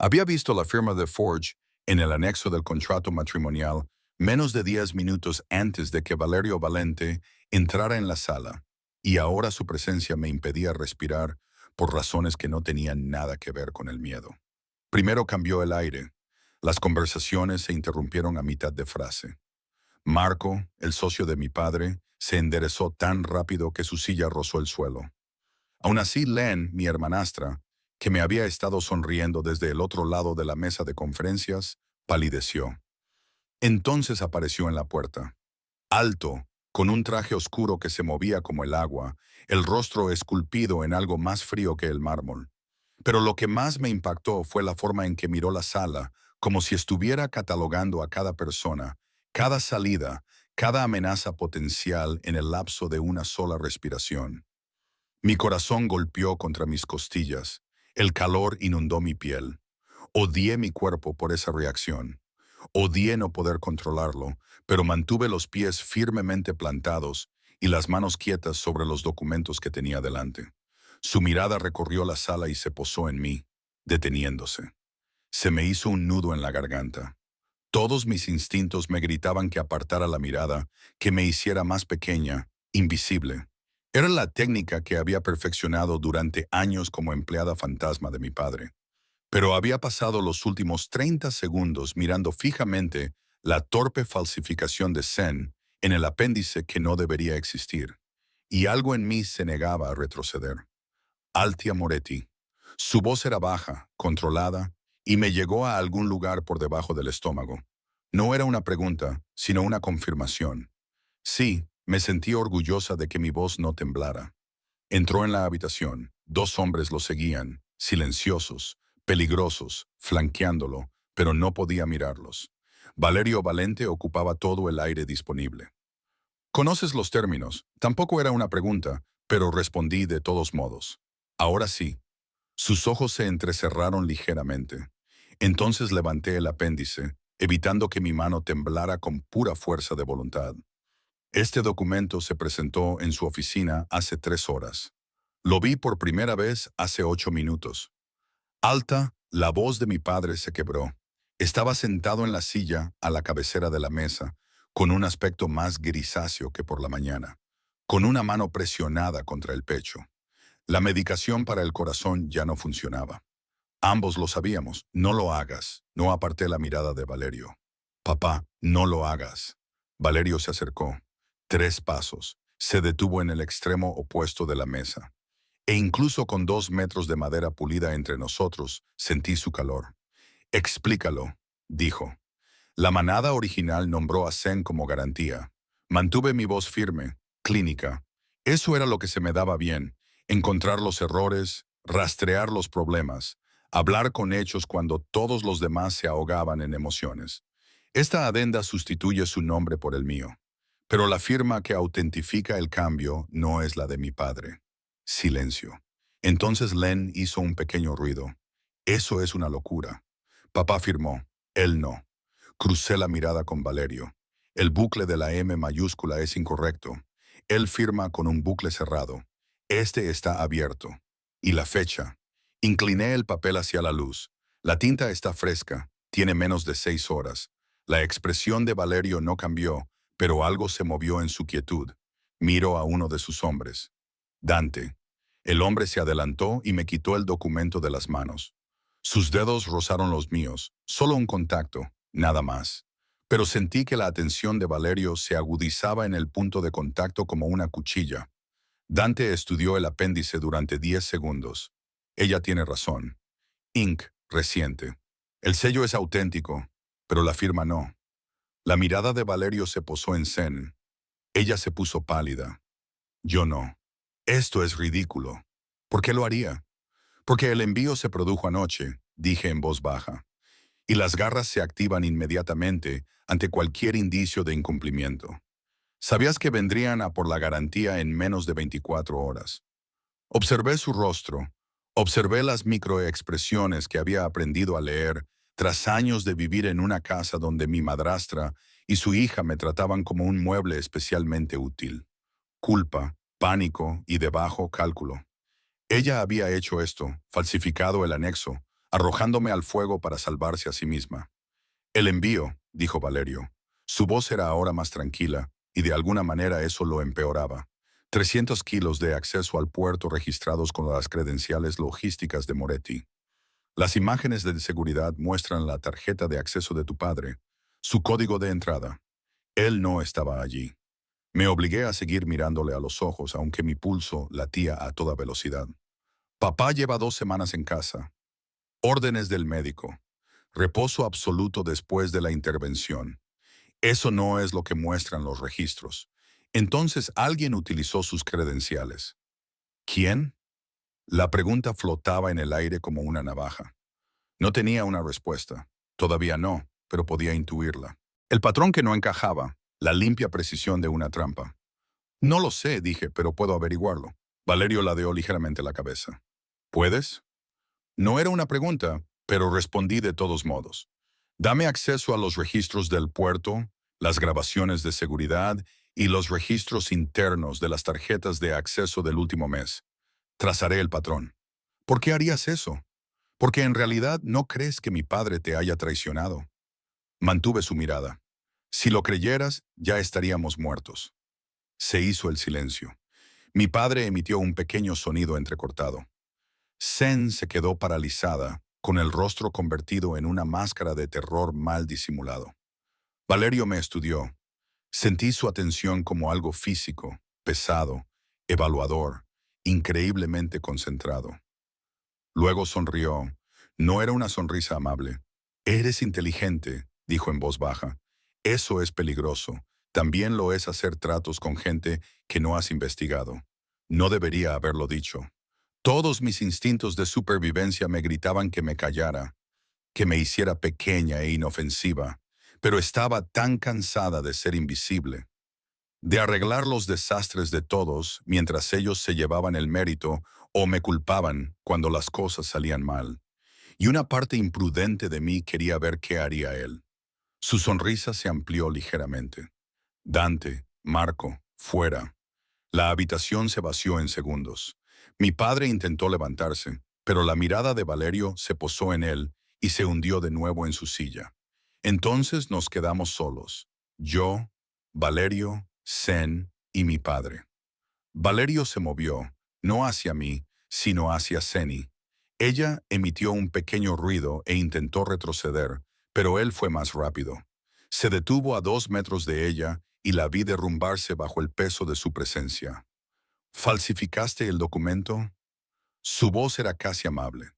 Había visto la firma de Forge en el anexo del contrato matrimonial menos de 10 minutos antes de que Valerio Valente entrara en la sala, y ahora su presencia me impedía respirar por razones que no tenían nada que ver con el miedo. Primero cambió el aire. Las conversaciones se interrumpieron a mitad de frase. Marco, el socio de mi padre, se enderezó tan rápido que su silla rozó el suelo. Aún así, Len, mi hermanastra, que me había estado sonriendo desde el otro lado de la mesa de conferencias, palideció. Entonces apareció en la puerta. Alto, con un traje oscuro que se movía como el agua, el rostro esculpido en algo más frío que el mármol. Pero lo que más me impactó fue la forma en que miró la sala, como si estuviera catalogando a cada persona, cada salida, cada amenaza potencial en el lapso de una sola respiración. Mi corazón golpeó contra mis costillas. El calor inundó mi piel. Odié mi cuerpo por esa reacción. Odié no poder controlarlo, pero mantuve los pies firmemente plantados y las manos quietas sobre los documentos que tenía delante. Su mirada recorrió la sala y se posó en mí, deteniéndose. Se me hizo un nudo en la garganta. Todos mis instintos me gritaban que apartara la mirada, que me hiciera más pequeña, invisible. Era la técnica que había perfeccionado durante años como empleada fantasma de mi padre. Pero había pasado los últimos 30 segundos mirando fijamente la torpe falsificación de Zen en el apéndice que no debería existir, y algo en mí se negaba a retroceder. Altia Moretti. Su voz era baja, controlada, y me llegó a algún lugar por debajo del estómago. No era una pregunta, sino una confirmación. Sí, me sentí orgullosa de que mi voz no temblara. Entró en la habitación. 2 hombres lo seguían, silenciosos, peligrosos, flanqueándolo, pero no podía mirarlos. Valerio Valente ocupaba todo el aire disponible. ¿Conoces los términos? Tampoco era una pregunta, pero respondí de todos modos. Ahora sí. Sus ojos se entrecerraron ligeramente. Entonces levanté el apéndice, evitando que mi mano temblara con pura fuerza de voluntad. Este documento se presentó en su oficina hace 3 horas. Lo vi por primera vez hace 8 minutos. Alta, la voz de mi padre se quebró. Estaba sentado en la silla a la cabecera de la mesa, con un aspecto más grisáceo que por la mañana, con una mano presionada contra el pecho. La medicación para el corazón ya no funcionaba. Ambos lo sabíamos. No lo hagas. No aparté la mirada de Valerio. Papá, no lo hagas. Valerio se acercó. 3 pasos. Se detuvo en el extremo opuesto de la mesa. E incluso con 2 metros de madera pulida entre nosotros, sentí su calor. Explícalo, dijo. La manada original nombró a Zen como garantía. Mantuve mi voz firme, clínica. Eso era lo que se me daba bien. Encontrar los errores, rastrear los problemas, hablar con hechos cuando todos los demás se ahogaban en emociones. Esta adenda sustituye su nombre por el mío. Pero la firma que autentifica el cambio no es la de mi padre. Silencio. Entonces Len hizo un pequeño ruido. Eso es una locura. Papá afirmó. Él no. Crucé la mirada con Valerio. El bucle de la M mayúscula es incorrecto. Él firma con un bucle cerrado. Este está abierto. Y la fecha. Incliné el papel hacia la luz. La tinta está fresca. Tiene menos de 6 horas. La expresión de Valerio no cambió, pero algo se movió en su quietud. Miró a uno de sus hombres. Dante. El hombre se adelantó y me quitó el documento de las manos. Sus dedos rozaron los míos, solo un contacto, nada más. Pero sentí que la atención de Valerio se agudizaba en el punto de contacto como una cuchilla. Dante estudió el apéndice durante 10 segundos. Ella tiene razón. Inc. Reciente. El sello es auténtico, pero la firma no. La mirada de Valerio se posó en Zen. Ella se puso pálida. Yo no. Esto es ridículo. ¿Por qué lo haría? Porque el envío se produjo anoche, dije en voz baja, y las garras se activan inmediatamente ante cualquier indicio de incumplimiento. Sabías que vendrían a por la garantía en menos de 24 horas. Observé su rostro, observé las microexpresiones que había aprendido a leer tras años de vivir en una casa donde mi madrastra y su hija me trataban como un mueble especialmente útil. Culpa, pánico y de bajo cálculo. Ella había hecho esto, falsificado el anexo, arrojándome al fuego para salvarse a sí misma. El envío, dijo Valerio. Su voz era ahora más tranquila, y de alguna manera eso lo empeoraba. 300 kilos de acceso al puerto registrados con las credenciales logísticas de Moretti. Las imágenes de seguridad muestran la tarjeta de acceso de tu padre, su código de entrada. Él no estaba allí. Me obligué a seguir mirándole a los ojos, aunque mi pulso latía a toda velocidad. Papá lleva 2 semanas en casa. Órdenes del médico. Reposo absoluto después de la intervención. Eso no es lo que muestran los registros. Entonces alguien utilizó sus credenciales. ¿Quién? La pregunta flotaba en el aire como una navaja. No tenía una respuesta. Todavía no, pero podía intuirla. El patrón que no encajaba, la limpia precisión de una trampa. No lo sé, dije, pero puedo averiguarlo. Valerio ladeó ligeramente la cabeza. ¿Puedes? No era una pregunta, pero respondí de todos modos. Dame acceso a los registros del puerto, las grabaciones de seguridad y los registros internos de las tarjetas de acceso del último mes. Trazaré el patrón. ¿Por qué harías eso? Porque en realidad no crees que mi padre te haya traicionado. Mantuve su mirada. Si lo creyeras, ya estaríamos muertos. Se hizo el silencio. Mi padre emitió un pequeño sonido entrecortado. Zen se quedó paralizada, con el rostro convertido en una máscara de terror mal disimulado. Valerio me estudió. Sentí su atención como algo físico, pesado, evaluador, increíblemente concentrado. Luego sonrió. No era una sonrisa amable. Eres inteligente, dijo en voz baja. Eso es peligroso. También lo es hacer tratos con gente que no has investigado. No debería haberlo dicho. Todos mis instintos de supervivencia me gritaban que me callara, que me hiciera pequeña e inofensiva, pero estaba tan cansada de ser invisible, de arreglar los desastres de todos mientras ellos se llevaban el mérito o me culpaban cuando las cosas salían mal. Y una parte imprudente de mí quería ver qué haría él. Su sonrisa se amplió ligeramente. Dante, Marco, fuera. La habitación se vació en segundos. Mi padre intentó levantarse, pero la mirada de Valerio se posó en él y se hundió de nuevo en su silla. Entonces nos quedamos solos. Yo, Valerio, Zen y mi padre. Valerio se movió, no hacia mí, sino hacia Zeni. Ella emitió un pequeño ruido e intentó retroceder, pero él fue más rápido. Se detuvo a 2 metros de ella y la vi derrumbarse bajo el peso de su presencia. ¿Falsificaste el documento? Su voz era casi amable.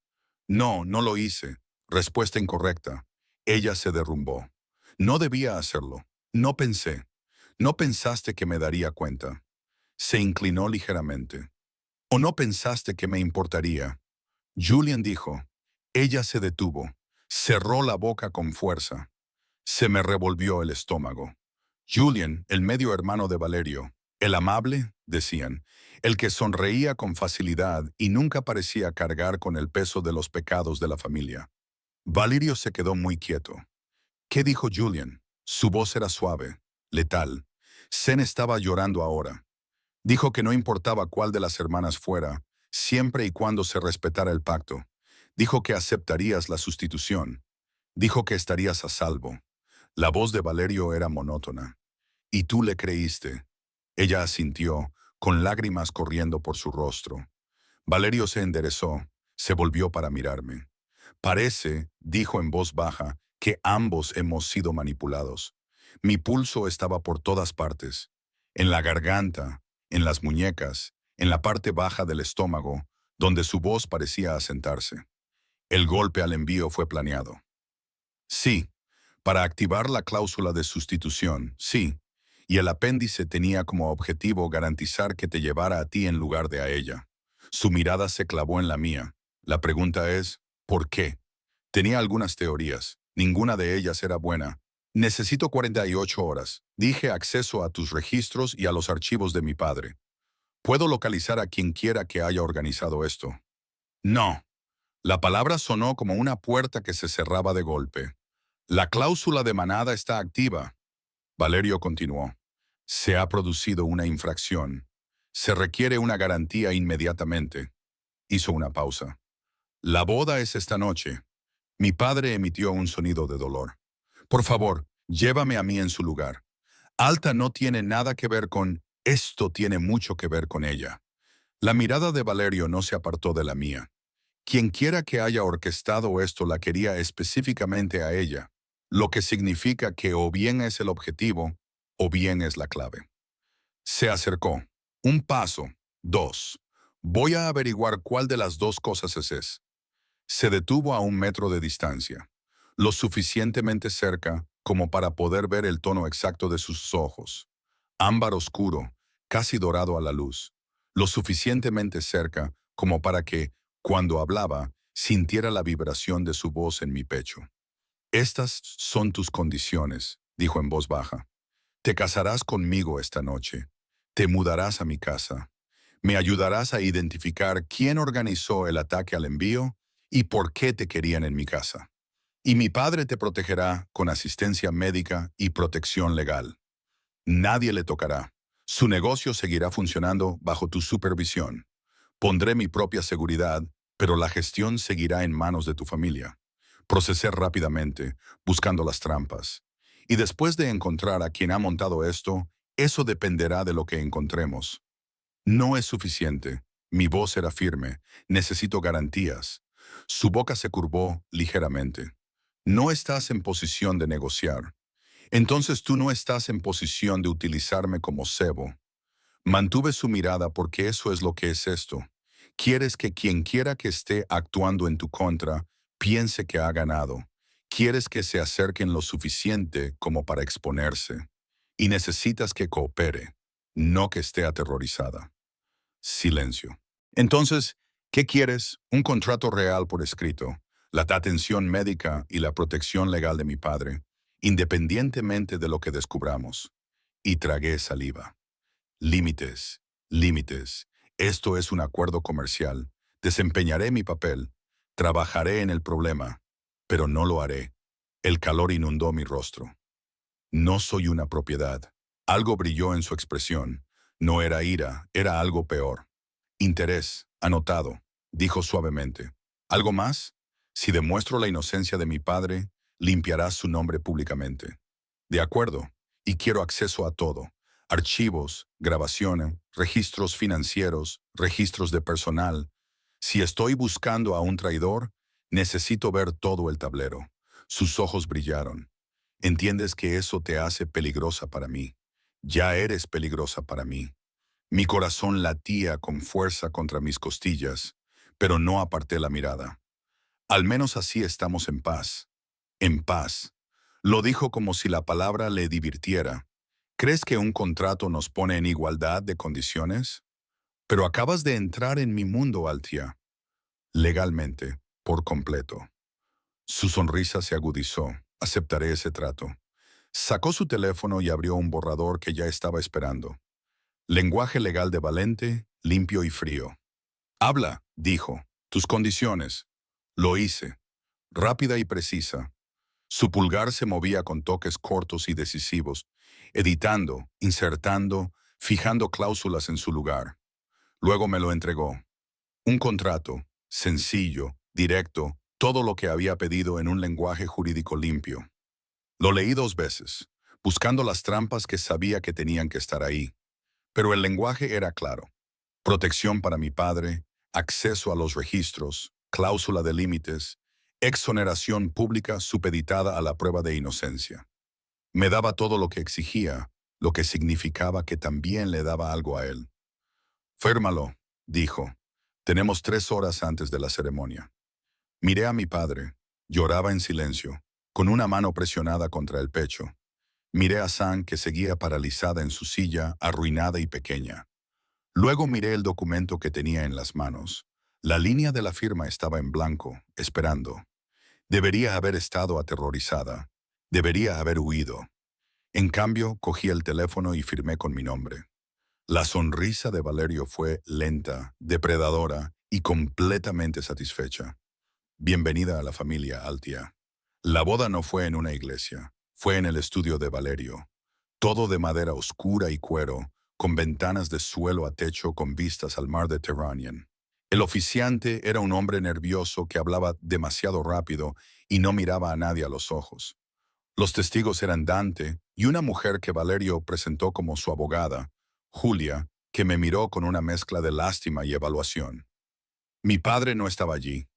No, no lo hice. Respuesta incorrecta. Ella se derrumbó. No debía hacerlo. No pensé. No pensaste que me daría cuenta. Se inclinó ligeramente. ¿O no pensaste que me importaría? Julian dijo. Ella se detuvo. Cerró la boca con fuerza. Se me revolvió el estómago. Julian, el medio hermano de Valerio. El amable, decían, el que sonreía con facilidad y nunca parecía cargar con el peso de los pecados de la familia. Valerio se quedó muy quieto. ¿Qué dijo Julian? Su voz era suave, letal. Zen estaba llorando ahora. Dijo que no importaba cuál de las hermanas fuera, siempre y cuando se respetara el pacto. Dijo que aceptarías la sustitución. Dijo que estarías a salvo. La voz de Valerio era monótona. ¿Y tú le creíste? Ella asintió, con lágrimas corriendo por su rostro. Valerio se enderezó, se volvió para mirarme. Parece, dijo en voz baja, que ambos hemos sido manipulados. Mi pulso estaba por todas partes, en la garganta, en las muñecas, en la parte baja del estómago, donde su voz parecía asentarse. El golpe al envío fue planeado. Sí, para activar la cláusula de sustitución, sí, y el apéndice tenía como objetivo garantizar que te llevara a ti en lugar de a ella. Su mirada se clavó en la mía. La pregunta es, ¿por qué? Tenía algunas teorías. Ninguna de ellas era buena. Necesito 48 horas. Dije acceso a tus registros y a los archivos de mi padre. Puedo localizar a quien quiera que haya organizado esto. No. La palabra sonó como una puerta que se cerraba de golpe. La cláusula de manada está activa. Valerio continuó. Se ha producido una infracción. Se requiere una garantía inmediatamente. Hizo una pausa. La boda es esta noche. Mi padre emitió un sonido de dolor. Por favor, llévame a mí en su lugar. Alta no tiene nada que ver con... Esto tiene mucho que ver con ella. La mirada de Valerio no se apartó de la mía. Quienquiera que haya orquestado esto la quería específicamente a ella, lo que significa que o bien es el objetivo o bien es la clave. Se acercó. Un paso. Dos. Voy a averiguar cuál de las dos cosas es. Se detuvo a 1 metro de distancia, lo suficientemente cerca como para poder ver el tono exacto de sus ojos. Ámbar oscuro, casi dorado a la luz, lo suficientemente cerca como para que, cuando hablaba, sintiera la vibración de su voz en mi pecho. Estas son tus condiciones, dijo en voz baja. Te casarás conmigo esta noche. Te mudarás a mi casa. Me ayudarás a identificar quién organizó el ataque al envío y por qué te querían en mi casa. Y mi padre te protegerá con asistencia médica y protección legal. Nadie le tocará. Su negocio seguirá funcionando bajo tu supervisión. Pondré mi propia seguridad, pero la gestión seguirá en manos de tu familia. Procesé rápidamente, buscando las trampas. Y después de encontrar a quien ha montado esto, eso dependerá de lo que encontremos. No es suficiente. Mi voz era firme. Necesito garantías. Su boca se curvó ligeramente. No estás en posición de negociar. Entonces tú no estás en posición de utilizarme como cebo. Mantuve su mirada porque eso es lo que es esto. Quieres que quien quiera que esté actuando en tu contra piense que ha ganado. Quieres que se acerquen lo suficiente como para exponerse. Y necesitas que coopere, no que esté aterrorizada. Silencio. Entonces, ¿qué quieres? Un contrato real por escrito, la atención médica y la protección legal de mi padre, independientemente de lo que descubramos. Y tragué saliva. Límites, límites. Esto es un acuerdo comercial. Desempeñaré mi papel. Trabajaré en el problema, pero no lo haré. El calor inundó mi rostro. No soy una propiedad. Algo brilló en su expresión. No era ira, era algo peor. Interés, anotado, dijo suavemente. ¿Algo más? Si demuestro la inocencia de mi padre, limpiarás su nombre públicamente. De acuerdo, y quiero acceso a todo. Archivos, grabaciones, registros financieros, registros de personal. Si estoy buscando a un traidor, necesito ver todo el tablero. Sus ojos brillaron. Entiendes que eso te hace peligrosa para mí. Ya eres peligrosa para mí. Mi corazón latía con fuerza contra mis costillas, pero no aparté la mirada. Al menos así estamos en paz. En paz. Lo dijo como si la palabra le divirtiera. ¿Crees que un contrato nos pone en igualdad de condiciones? Pero acabas de entrar en mi mundo, Altia. Legalmente, por completo. Su sonrisa se agudizó. Aceptaré ese trato. Sacó su teléfono y abrió un borrador que ya estaba esperando. Lenguaje legal de Valente, limpio y frío. Habla, dijo. Tus condiciones. Lo hice. Rápida y precisa. Su pulgar se movía con toques cortos y decisivos, editando, insertando, fijando cláusulas en su lugar. Luego me lo entregó. Un contrato, sencillo, directo, todo lo que había pedido en un lenguaje jurídico limpio. Lo leí 2 veces, buscando las trampas que sabía que tenían que estar ahí. Pero el lenguaje era claro. Protección para mi padre, acceso a los registros, cláusula de límites, exoneración pública supeditada a la prueba de inocencia. Me daba todo lo que exigía, lo que significaba que también le daba algo a él. Fírmalo, dijo. Tenemos 3 horas antes de la ceremonia. Miré a mi padre. Lloraba en silencio, con una mano presionada contra el pecho. Miré a San, que seguía paralizada en su silla, arruinada y pequeña. Luego miré el documento que tenía en las manos. La línea de la firma estaba en blanco, esperando. Debería haber estado aterrorizada. Debería haber huido. En cambio, cogí el teléfono y firmé con mi nombre. La sonrisa de Valerio fue lenta, depredadora y completamente satisfecha. Bienvenida a la familia, Altia. La boda no fue en una iglesia, fue en el estudio de Valerio. Todo de madera oscura y cuero, con ventanas de suelo a techo con vistas al mar Mediterráneo. El oficiante era un hombre nervioso que hablaba demasiado rápido y no miraba a nadie a los ojos. Los testigos eran Dante y una mujer que Valerio presentó como su abogada, Julia, que me miró con una mezcla de lástima y evaluación. Mi padre no estaba allí.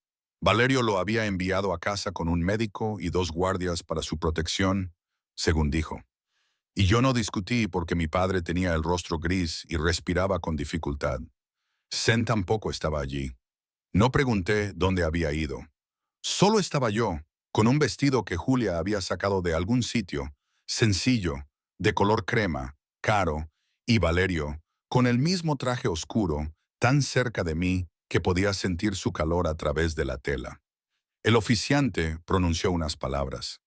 Valerio lo había enviado a casa con un médico y 2 guardias para su protección, según dijo. Y yo no discutí porque mi padre tenía el rostro gris y respiraba con dificultad. Zen tampoco estaba allí. No pregunté dónde había ido. Solo estaba yo, con un vestido que Julia había sacado de algún sitio, sencillo, de color crema, caro, y Valerio, con el mismo traje oscuro, tan cerca de mí que podía sentir su calor a través de la tela. El oficiante pronunció unas palabras.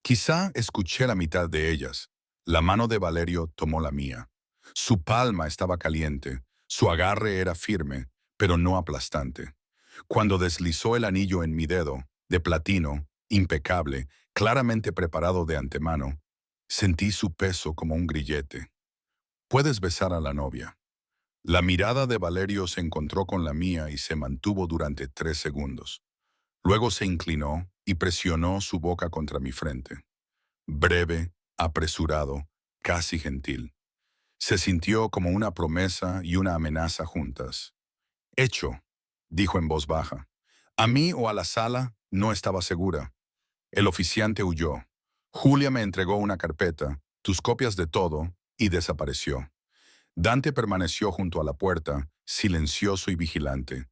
Quizá escuché la mitad de ellas. La mano de Valerio tomó la mía. Su palma estaba caliente, su agarre era firme, pero no aplastante. Cuando deslizó el anillo en mi dedo, de platino, impecable, claramente preparado de antemano, sentí su peso como un grillete. Puedes besar a la novia. La mirada de Valerio se encontró con la mía y se mantuvo durante 3 segundos. Luego se inclinó y presionó su boca contra mi frente. Breve, apresurado, casi gentil. Se sintió como una promesa y una amenaza juntas. Hecho, dijo en voz baja. A mí o a la sala no estaba segura. El oficiante huyó. Julia me entregó una carpeta, tus copias de todo, y desapareció. Dante permaneció junto a la puerta, silencioso y vigilante.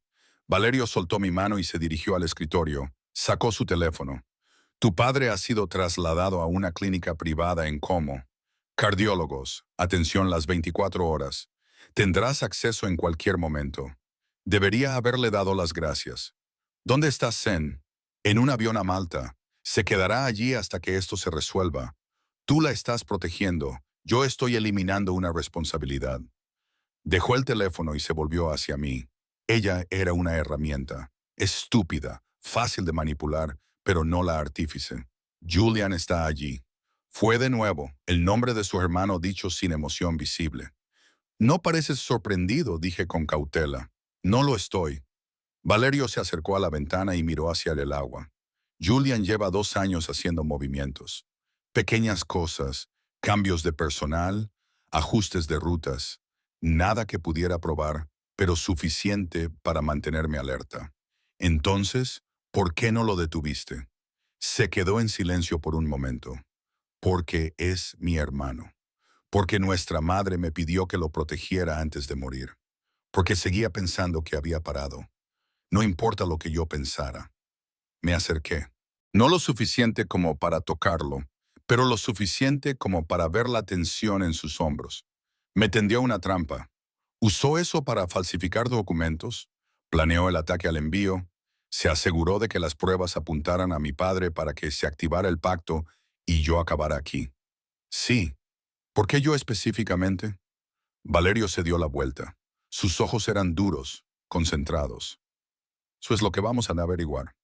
Valerio soltó mi mano y se dirigió al escritorio. Sacó su teléfono. Tu padre ha sido trasladado a una clínica privada en Como. Cardiólogos, atención las 24 horas. Tendrás acceso en cualquier momento. Debería haberle dado las gracias. ¿Dónde está Zen? En un avión a Malta. Se quedará allí hasta que esto se resuelva. Tú la estás protegiendo. Yo estoy eliminando una responsabilidad. Dejó el teléfono y se volvió hacia mí. Ella era una herramienta. Estúpida, fácil de manipular, pero no la artífice. Julian está allí. Fue de nuevo, el nombre de su hermano dicho sin emoción visible. No pareces sorprendido, dije con cautela. No lo estoy. Valerio se acercó a la ventana y miró hacia el agua. Julian lleva 2 años haciendo movimientos. Pequeñas cosas, cambios de personal, ajustes de rutas. Nada que pudiera probar, pero suficiente para mantenerme alerta. Entonces, ¿por qué no lo detuviste? Se quedó en silencio por un momento. Porque es mi hermano. Porque nuestra madre me pidió que lo protegiera antes de morir. Porque seguía pensando que había parado. No importa lo que yo pensara. Me acerqué. No lo suficiente como para tocarlo, pero lo suficiente como para ver la tensión en sus hombros. Me tendió una trampa. Usó eso para falsificar documentos, planeó el ataque al envío, se aseguró de que las pruebas apuntaran a mi padre para que se activara el pacto y yo acabara aquí. Sí. ¿Por qué yo específicamente? Valerio se dio la vuelta. Sus ojos eran duros, concentrados. Eso es lo que vamos a averiguar.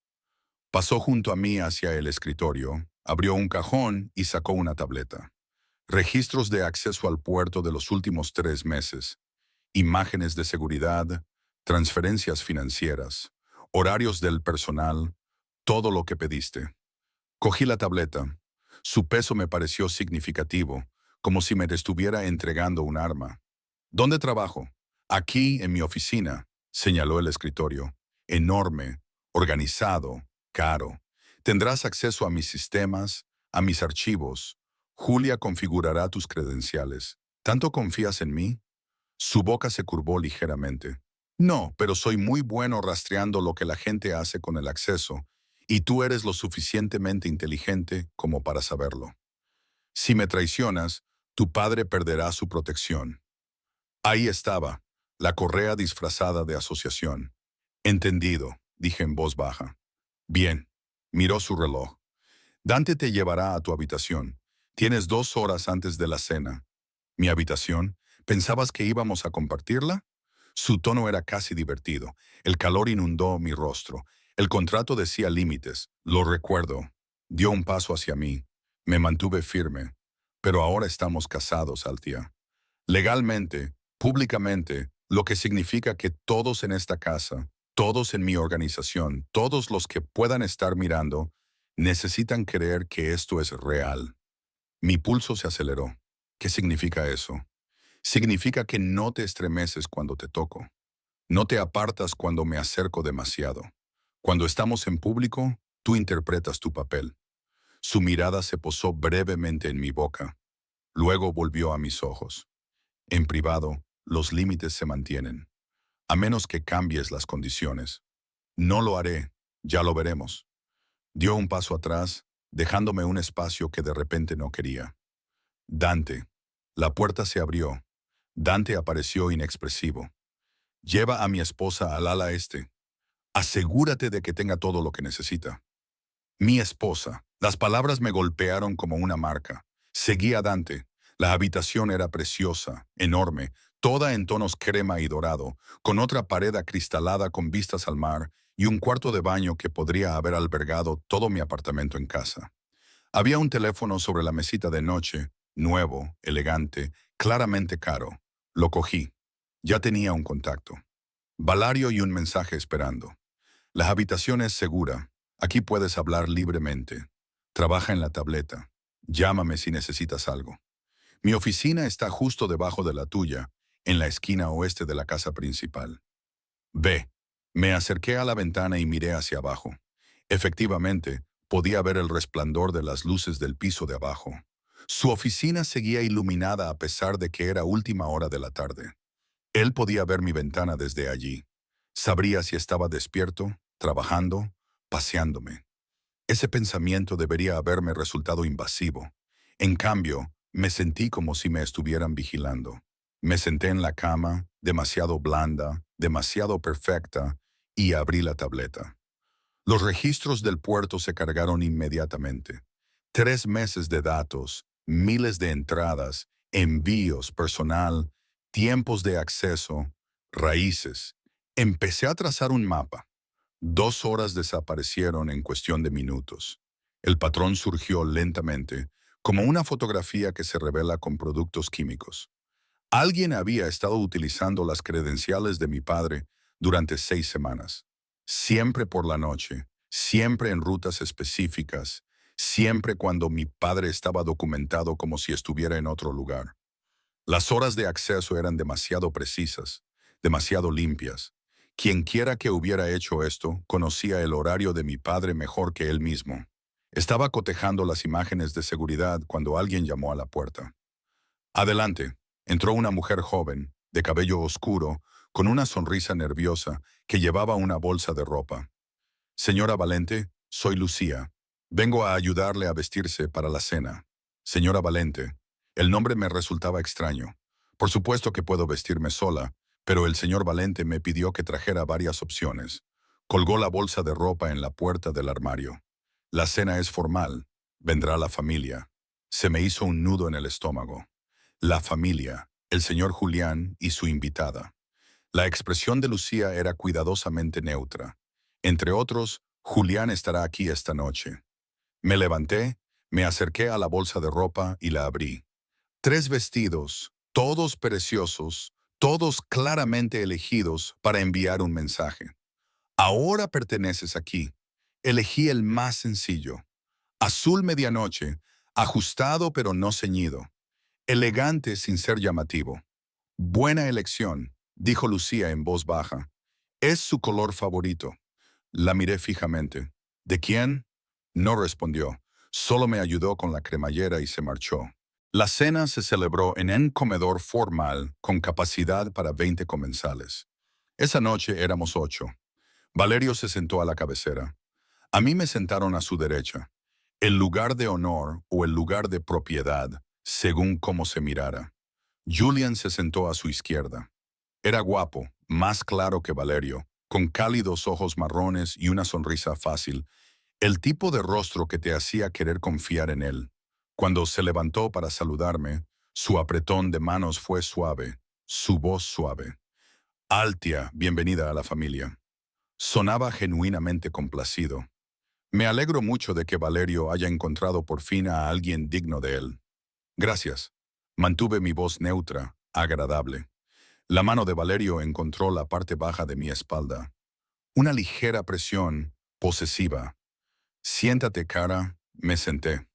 Pasó junto a mí hacia el escritorio, abrió un cajón y sacó una tableta. Registros de acceso al puerto de los últimos 3 meses, imágenes de seguridad, transferencias financieras, horarios del personal, todo lo que pediste. Cogí la tableta. Su peso me pareció significativo, como si me estuviera entregando un arma. ¿Dónde trabajo? Aquí, en mi oficina, señaló el escritorio. Enorme, organizado, caro. Tendrás acceso a mis sistemas, a mis archivos. Julia configurará tus credenciales. ¿Tanto confías en mí? Su boca se curvó ligeramente. No, pero soy muy bueno rastreando lo que la gente hace con el acceso, y tú eres lo suficientemente inteligente como para saberlo. Si me traicionas, tu padre perderá su protección. Ahí estaba, la correa disfrazada de asociación. Entendido, dije en voz baja. Bien, miró su reloj. Dante te llevará a tu habitación. Tienes 2 horas antes de la cena. ¿Mi habitación? ¿Pensabas que íbamos a compartirla? Su tono era casi divertido. El calor inundó mi rostro. El contrato decía límites. Lo recuerdo. Dio un paso hacia mí. Me mantuve firme. Pero ahora estamos casados, Altia. Legalmente, públicamente, lo que significa que todos en esta casa Todos en mi organización, todos los que puedan estar mirando, necesitan creer que esto es real. Mi pulso se aceleró. ¿Qué significa eso? Significa que no te estremeces cuando te toco. No te apartas cuando me acerco demasiado. Cuando estamos en público, tú interpretas tu papel. Su mirada se posó brevemente en mi boca. Luego volvió a mis ojos. En privado, los límites se mantienen, a menos que cambies las condiciones. No lo haré, ya lo veremos. Dio un paso atrás, dejándome un espacio que de repente no quería. Dante. La puerta se abrió. Dante apareció inexpresivo. Lleva a mi esposa al ala este. Asegúrate de que tenga todo lo que necesita. Mi esposa. Las palabras me golpearon como una marca. Seguí a Dante. La habitación era preciosa, enorme, toda en tonos crema y dorado, con otra pared acristalada con vistas al mar y un cuarto de baño que podría haber albergado todo mi apartamento en casa. Había un teléfono sobre la mesita de noche, nuevo, elegante, claramente caro. Lo cogí. Ya tenía un contacto. Valario y un mensaje esperando. La habitación es segura. Aquí puedes hablar libremente. Trabaja en la tableta. Llámame si necesitas algo. Mi oficina está justo debajo de la tuya, en la esquina oeste de la casa principal. Ve. Me acerqué a la ventana y miré hacia abajo. Efectivamente, podía ver el resplandor de las luces del piso de abajo. Su oficina seguía iluminada a pesar de que era última hora de la tarde. Él podía ver mi ventana desde allí. Sabría si estaba despierto, trabajando, paseándome. Ese pensamiento debería haberme resultado invasivo. En cambio, me sentí como si me estuvieran vigilando. Me senté en la cama, demasiado blanda, demasiado perfecta, y abrí la tableta. Los registros del puerto se cargaron inmediatamente. 3 meses de datos, miles de entradas, envíos, personal, tiempos de acceso, raíces. Empecé a trazar un mapa. 2 horas desaparecieron en cuestión de minutos. El patrón surgió lentamente, como una fotografía que se revela con productos químicos. Alguien había estado utilizando las credenciales de mi padre durante 6 semanas. Siempre por la noche, siempre en rutas específicas, siempre cuando mi padre estaba documentado como si estuviera en otro lugar. Las horas de acceso eran demasiado precisas, demasiado limpias. Quienquiera que hubiera hecho esto conocía el horario de mi padre mejor que él mismo. Estaba cotejando las imágenes de seguridad cuando alguien llamó a la puerta. Adelante. Entró una mujer joven, de cabello oscuro, con una sonrisa nerviosa, que llevaba una bolsa de ropa. Señora Valente, soy Lucía. Vengo a ayudarle a vestirse para la cena. Señora Valente, el nombre me resultaba extraño. Por supuesto que puedo vestirme sola, pero el señor Valente me pidió que trajera varias opciones. Colgó la bolsa de ropa en la puerta del armario. La cena es formal. Vendrá la familia. Se me hizo un nudo en el estómago. La familia, el señor Julián y su invitada. La expresión de Lucía era cuidadosamente neutra. Entre otros, Julián estará aquí esta noche. Me levanté, me acerqué a la bolsa de ropa y la abrí. 3 vestidos, todos preciosos, todos claramente elegidos para enviar un mensaje. Ahora perteneces aquí. Elegí el más sencillo. Azul medianoche, ajustado pero no ceñido. Elegante sin ser llamativo. Buena elección, dijo Lucía en voz baja. Es su color favorito. La miré fijamente. ¿De quién? No respondió. Solo me ayudó con la cremallera y se marchó. La cena se celebró en un comedor formal con capacidad para 20 comensales. Esa noche éramos 8. Valerio se sentó a la cabecera. A mí me sentaron a su derecha. El lugar de honor o el lugar de propiedad, según cómo se mirara. Julian se sentó a su izquierda. Era guapo, más claro que Valerio, con cálidos ojos marrones y una sonrisa fácil, el tipo de rostro que te hacía querer confiar en él. Cuando se levantó para saludarme, su apretón de manos fue suave, su voz suave. Altia, bienvenida a la familia. Sonaba genuinamente complacido. Me alegro mucho de que Valerio haya encontrado por fin a alguien digno de él. Gracias. Mantuve mi voz neutra, agradable. La mano de Valerio encontró la parte baja de mi espalda. Una ligera presión posesiva. Siéntate, cara. Me senté.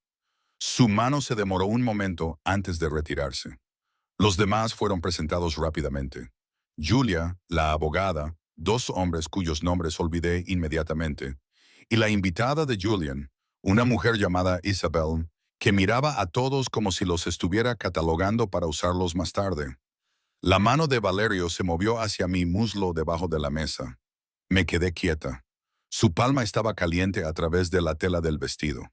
Su mano se demoró un momento antes de retirarse. Los demás fueron presentados rápidamente. Julia, la abogada, dos hombres cuyos nombres olvidé inmediatamente, y la invitada de Julian, una mujer llamada Isabel, que miraba a todos como si los estuviera catalogando para usarlos más tarde. La mano de Valerio se movió hacia mi muslo debajo de la mesa. Me quedé quieta. Su palma estaba caliente a través de la tela del vestido.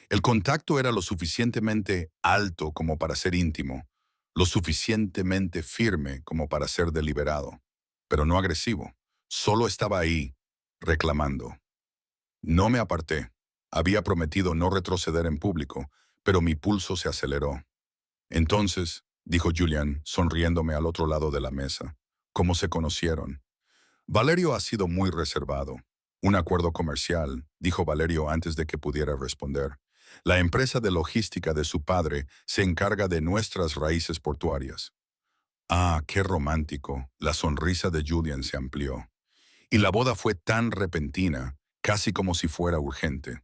El contacto era lo suficientemente alto como para ser íntimo, lo suficientemente firme como para ser deliberado, pero no agresivo. Solo estaba ahí, reclamando. No me aparté. Había prometido no retroceder en público, pero mi pulso se aceleró. Entonces, dijo Julian, sonriéndome al otro lado de la mesa, ¿cómo se conocieron? Valerio ha sido muy reservado. Un acuerdo comercial, dijo Valerio antes de que pudiera responder. La empresa de logística de su padre se encarga de nuestras raíces portuarias. Ah, qué romántico. La sonrisa de Julian se amplió. Y la boda fue tan repentina, casi como si fuera urgente.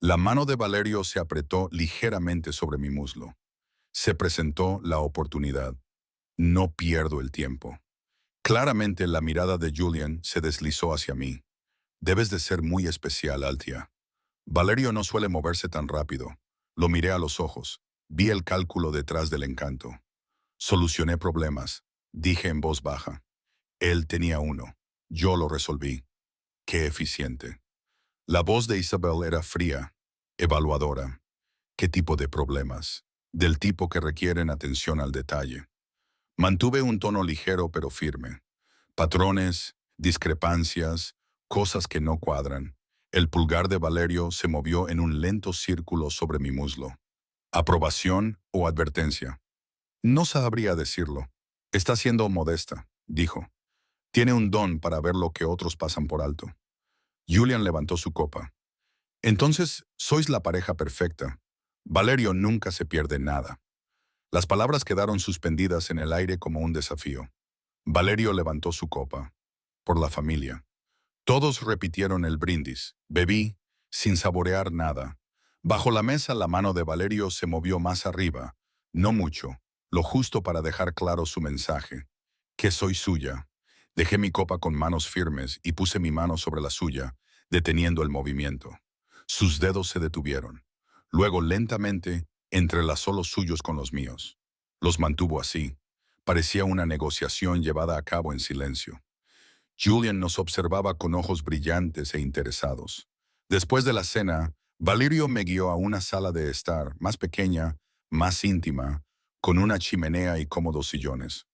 La mano de Valerio se apretó ligeramente sobre mi muslo. Se presentó la oportunidad. No pierdo el tiempo. Claramente la mirada de Julian se deslizó hacia mí. Debes de ser muy especial, Altia. Valerio no suele moverse tan rápido. Lo miré a los ojos. Vi el cálculo detrás del encanto. Solucioné problemas, dije en voz baja. Él tenía uno. Yo lo resolví. Qué eficiente. La voz de Isabel era fría, evaluadora. ¿Qué tipo de problemas? Del tipo que requieren atención al detalle. Mantuve un tono ligero pero firme. Patrones, discrepancias, cosas que no cuadran. El pulgar de Valerio se movió en un lento círculo sobre mi muslo. ¿Aprobación o advertencia? No sabría decirlo. Está siendo modesta, dijo. Tiene un don para ver lo que otros pasan por alto. Julian levantó su copa. Entonces, sois la pareja perfecta. Valerio nunca se pierde nada. Las palabras quedaron suspendidas en el aire como un desafío. Valerio levantó su copa. Por la familia. Todos repitieron el brindis. Bebí, sin saborear nada. Bajo la mesa la mano de Valerio se movió más arriba. No mucho, lo justo para dejar claro su mensaje. Que soy suya. Dejé mi copa con manos firmes y puse mi mano sobre la suya, deteniendo el movimiento. Sus dedos se detuvieron. Luego, lentamente, entrelazó los suyos con los míos. Los mantuvo así. Parecía una negociación llevada a cabo en silencio. Julian nos observaba con ojos brillantes e interesados. Después de la cena, Valerio me guió a una sala de estar, más pequeña, más íntima, con una chimenea y cómodos sillones.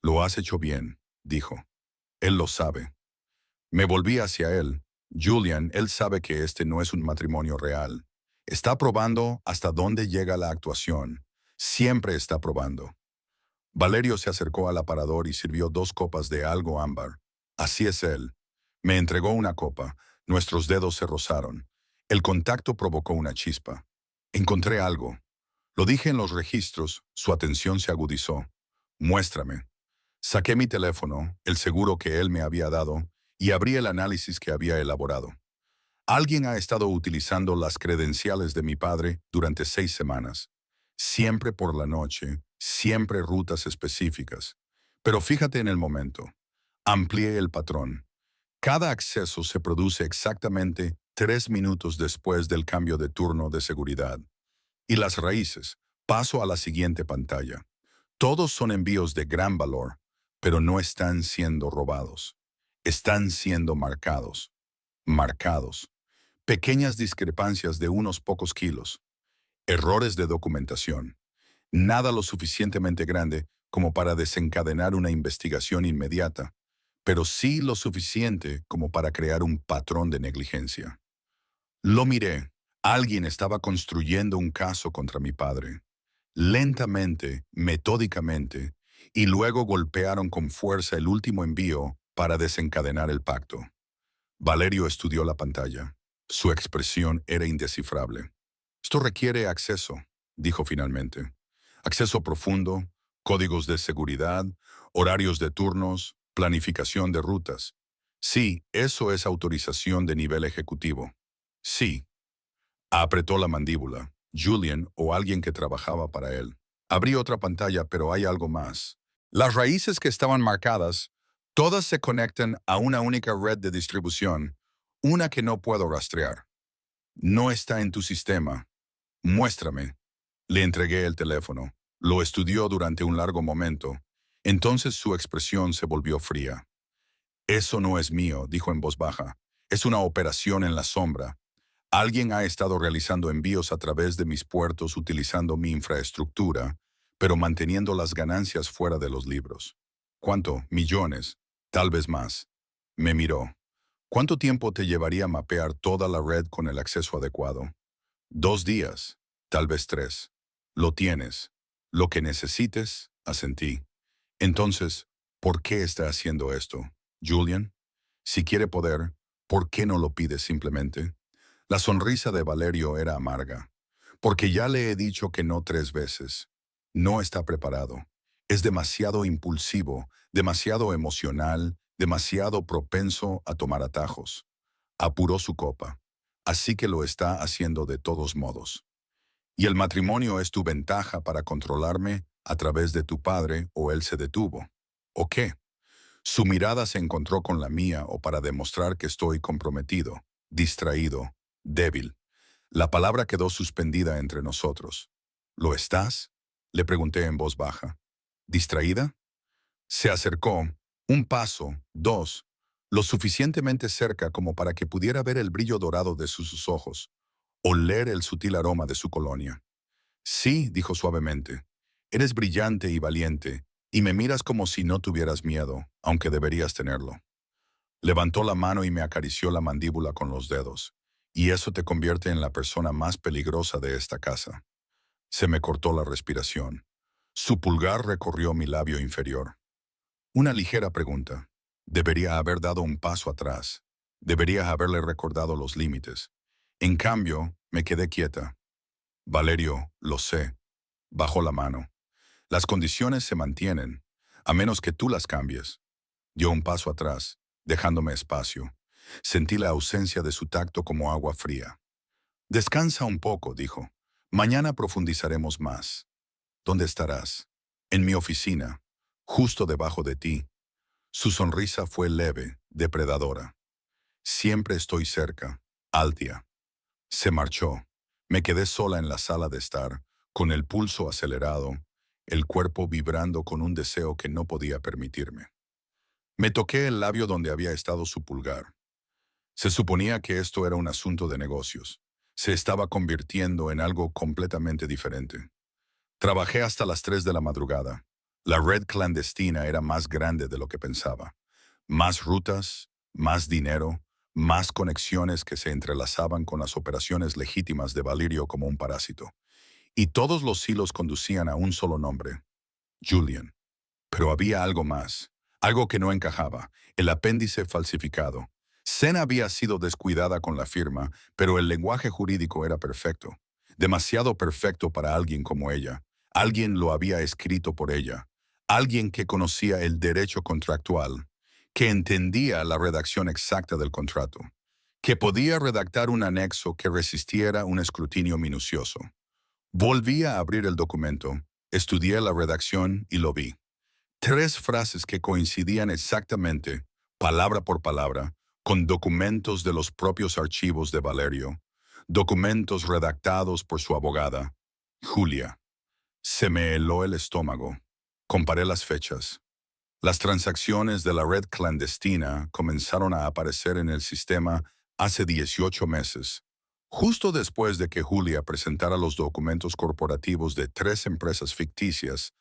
Lo has hecho bien, dijo. Él lo sabe. Me volví hacia él. Julian, él sabe que este no es un matrimonio real. Está probando hasta dónde llega la actuación. Siempre está probando. Valerio se acercó al aparador y sirvió 2 copas de algo ámbar. Así es él. Me entregó una copa. Nuestros dedos se rozaron. El contacto provocó una chispa. Encontré algo. Lo dije en los registros. Su atención se agudizó. Muéstrame. Saqué mi teléfono, el seguro que él me había dado, y abrí el análisis que había elaborado. Alguien ha estado utilizando las credenciales de mi padre durante 6 semanas. Siempre por la noche, siempre rutas específicas. Pero fíjate en el momento. Amplié el patrón. Cada acceso se produce exactamente 3 minutos después del cambio de turno de seguridad. Y las raíces. Paso a la siguiente pantalla. Todos son envíos de gran valor, pero no están siendo robados. Están siendo marcados. Marcados. Pequeñas discrepancias de unos pocos kilos. Errores de documentación. Nada lo suficientemente grande como para desencadenar una investigación inmediata, pero sí lo suficiente como para crear un patrón de negligencia. Lo miré. Alguien estaba construyendo un caso contra mi padre. Lentamente, metódicamente, y luego golpearon con fuerza el último envío para desencadenar el pacto. Valerio estudió la pantalla. Su expresión era indescifrable. Esto requiere acceso, dijo finalmente. Acceso profundo, códigos de seguridad, horarios de turnos, planificación de rutas. Sí, eso es autorización de nivel ejecutivo. Sí. Apretó la mandíbula. Julian o alguien que trabajaba para él. Abrí otra pantalla, pero hay algo más. Las raíces que estaban marcadas, todas se conectan a una única red de distribución, una que no puedo rastrear. No está en tu sistema. Muéstrame. Le entregué el teléfono. Lo estudió durante un largo momento. Entonces su expresión se volvió fría. Eso no es mío, dijo en voz baja. Es una operación en la sombra. Alguien ha estado realizando envíos a través de mis puertos utilizando mi infraestructura, pero manteniendo las ganancias fuera de los libros. ¿Cuánto? Millones. Tal vez más. Me miró. ¿Cuánto tiempo te llevaría mapear toda la red con el acceso adecuado? 2 días. Tal vez 3. Lo tienes. Lo que necesites, asentí. Entonces, ¿por qué está haciendo esto, Julian? Si quiere poder, ¿por qué no lo pide simplemente? La sonrisa de Valerio era amarga. Porque ya le he dicho que no 3 veces. No está preparado. Es demasiado impulsivo, demasiado emocional, demasiado propenso a tomar atajos. Apuró su copa. Así que lo está haciendo de todos modos. Y el matrimonio es tu ventaja para controlarme a través de tu padre o él se detuvo. ¿O qué? Su mirada se encontró con la mía o para demostrar que estoy comprometido, distraído, débil. La palabra quedó suspendida entre nosotros. ¿Lo estás? Le pregunté en voz baja. ¿Distraída? Se acercó, un paso, dos, lo suficientemente cerca como para que pudiera ver el brillo dorado de sus ojos, oler el sutil aroma de su colonia. Sí, dijo suavemente, eres brillante y valiente, y me miras como si no tuvieras miedo, aunque deberías tenerlo. Levantó la mano y me acarició la mandíbula con los dedos, y eso te convierte en la persona más peligrosa de esta casa. Se me cortó la respiración. Su pulgar recorrió mi labio inferior. Una ligera pregunta. Debería haber dado un paso atrás. Debería haberle recordado los límites. En cambio, me quedé quieta. Valerio, lo sé. Bajó la mano. Las condiciones se mantienen, a menos que tú las cambies. Dio un paso atrás, dejándome espacio. Sentí la ausencia de su tacto como agua fría. Descansa un poco, dijo. Mañana profundizaremos más. ¿Dónde estarás? En mi oficina, justo debajo de ti. Su sonrisa fue leve, depredadora. Siempre estoy cerca, Altia. Se marchó. Me quedé sola en la sala de estar, con el pulso acelerado, el cuerpo vibrando con un deseo que no podía permitirme. Me toqué el labio donde había estado su pulgar. Se suponía que esto era un asunto de negocios. Se estaba convirtiendo en algo completamente diferente. Trabajé hasta las 3 de la madrugada. La red clandestina era más grande de lo que pensaba. Más rutas, más dinero, más conexiones que se entrelazaban con las operaciones legítimas de Valerio como un parásito. Y todos los hilos conducían a un solo nombre, Julian. Pero había algo más, algo que no encajaba, el apéndice falsificado. Sen había sido descuidada con la firma, pero el lenguaje jurídico era perfecto. Demasiado perfecto para alguien como ella. Alguien lo había escrito por ella. Alguien que conocía el derecho contractual, que entendía la redacción exacta del contrato, que podía redactar un anexo que resistiera un escrutinio minucioso. Volví a abrir el documento, estudié la redacción y lo vi. 3 frases que coincidían exactamente, palabra por palabra, con documentos de los propios archivos de Valerio, documentos redactados por su abogada, Julia. Se me heló el estómago. Comparé las fechas. Las transacciones de la red clandestina comenzaron a aparecer en el sistema hace 18 meses, justo después de que Julia presentara los documentos corporativos de 3 empresas ficticias,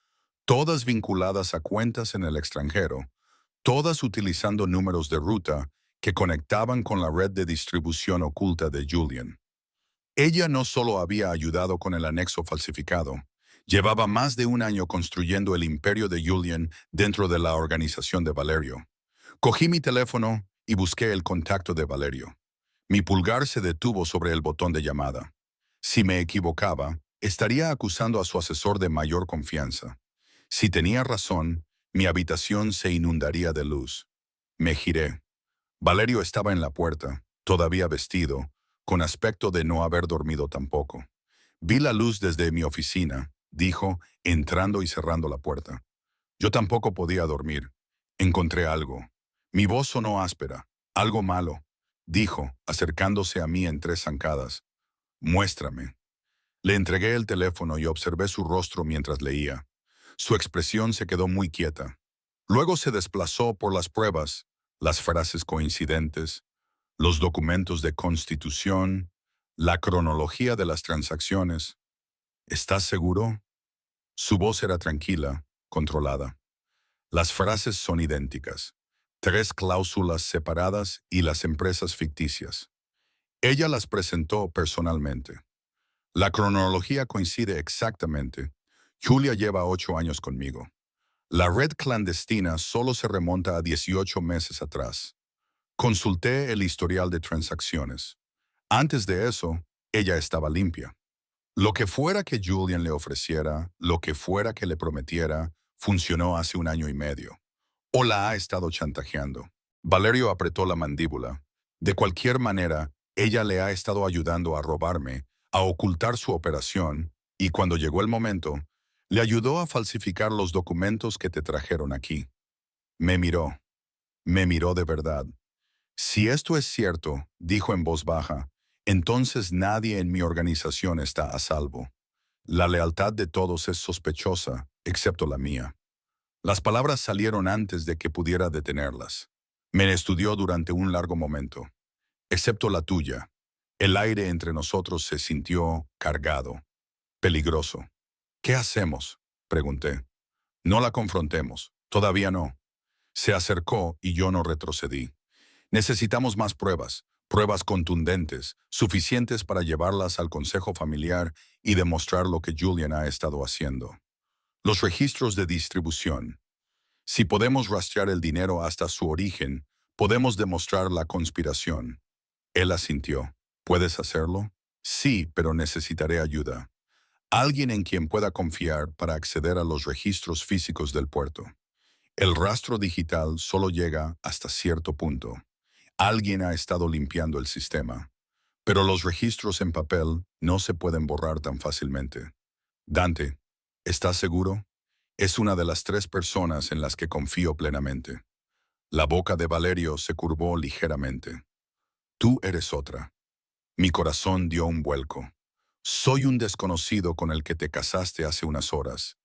todas vinculadas a cuentas en el extranjero, todas utilizando números de ruta que conectaban con la red de distribución oculta de Julian. Ella no solo había ayudado con el anexo falsificado, llevaba más de un año construyendo el imperio de Julian dentro de la organización de Valerio. Cogí mi teléfono y busqué el contacto de Valerio. Mi pulgar se detuvo sobre el botón de llamada. Si me equivocaba, estaría acusando a su asesor de mayor confianza. Si tenía razón, mi habitación se inundaría de luz. Me giré. Valerio estaba en la puerta, todavía vestido, con aspecto de no haber dormido tampoco. Vi la luz desde mi oficina, dijo, entrando y cerrando la puerta. Yo tampoco podía dormir. Encontré algo. Mi voz sonó áspera. Algo malo, dijo, acercándose a mí en tres zancadas. Muéstrame. Le entregué el teléfono y observé su rostro mientras leía. Su expresión se quedó muy quieta. Luego se desplazó por las pruebas, las frases coincidentes, los documentos de constitución, la cronología de las transacciones. ¿Estás seguro? Su voz era tranquila, controlada. Las frases son idénticas. Tres cláusulas separadas y las empresas ficticias. Ella las presentó personalmente. La cronología coincide exactamente. Julia lleva 8 años conmigo. La red clandestina solo se remonta a 18 meses atrás. Consulté el historial de transacciones. Antes de eso, ella estaba limpia. Lo que fuera que Julian le ofreciera, lo que fuera que le prometiera, funcionó hace 1 año y medio. O la ha estado chantajeando. Valerio apretó la mandíbula. De cualquier manera, ella le ha estado ayudando a robarme, a ocultar su operación, y cuando llegó el momento, le ayudó a falsificar los documentos que te trajeron aquí. Me miró de verdad. Si esto es cierto, dijo en voz baja, entonces nadie en mi organización está a salvo. La lealtad de todos es sospechosa, excepto la mía. Las palabras salieron antes de que pudiera detenerlas. Me estudió durante un largo momento. Excepto la tuya. El aire entre nosotros se sintió cargado, peligroso. ¿Qué hacemos?, pregunté. No la confrontemos. Todavía no. Se acercó y yo no retrocedí. Necesitamos más pruebas, pruebas contundentes, suficientes para llevarlas al consejo familiar y demostrar lo que Julian ha estado haciendo. Los registros de distribución. Si podemos rastrear el dinero hasta su origen, podemos demostrar la conspiración. Él asintió. ¿Puedes hacerlo? Sí, pero necesitaré ayuda. Alguien en quien pueda confiar para acceder a los registros físicos del puerto. El rastro digital solo llega hasta cierto punto. Alguien ha estado limpiando el sistema. Pero los registros en papel no se pueden borrar tan fácilmente. Dante, ¿estás seguro? Es una de las 3 personas en las que confío plenamente. La boca de Valerio se curvó ligeramente. Tú eres otra. Mi corazón dio un vuelco. Soy un desconocido con el que te casaste hace unas horas.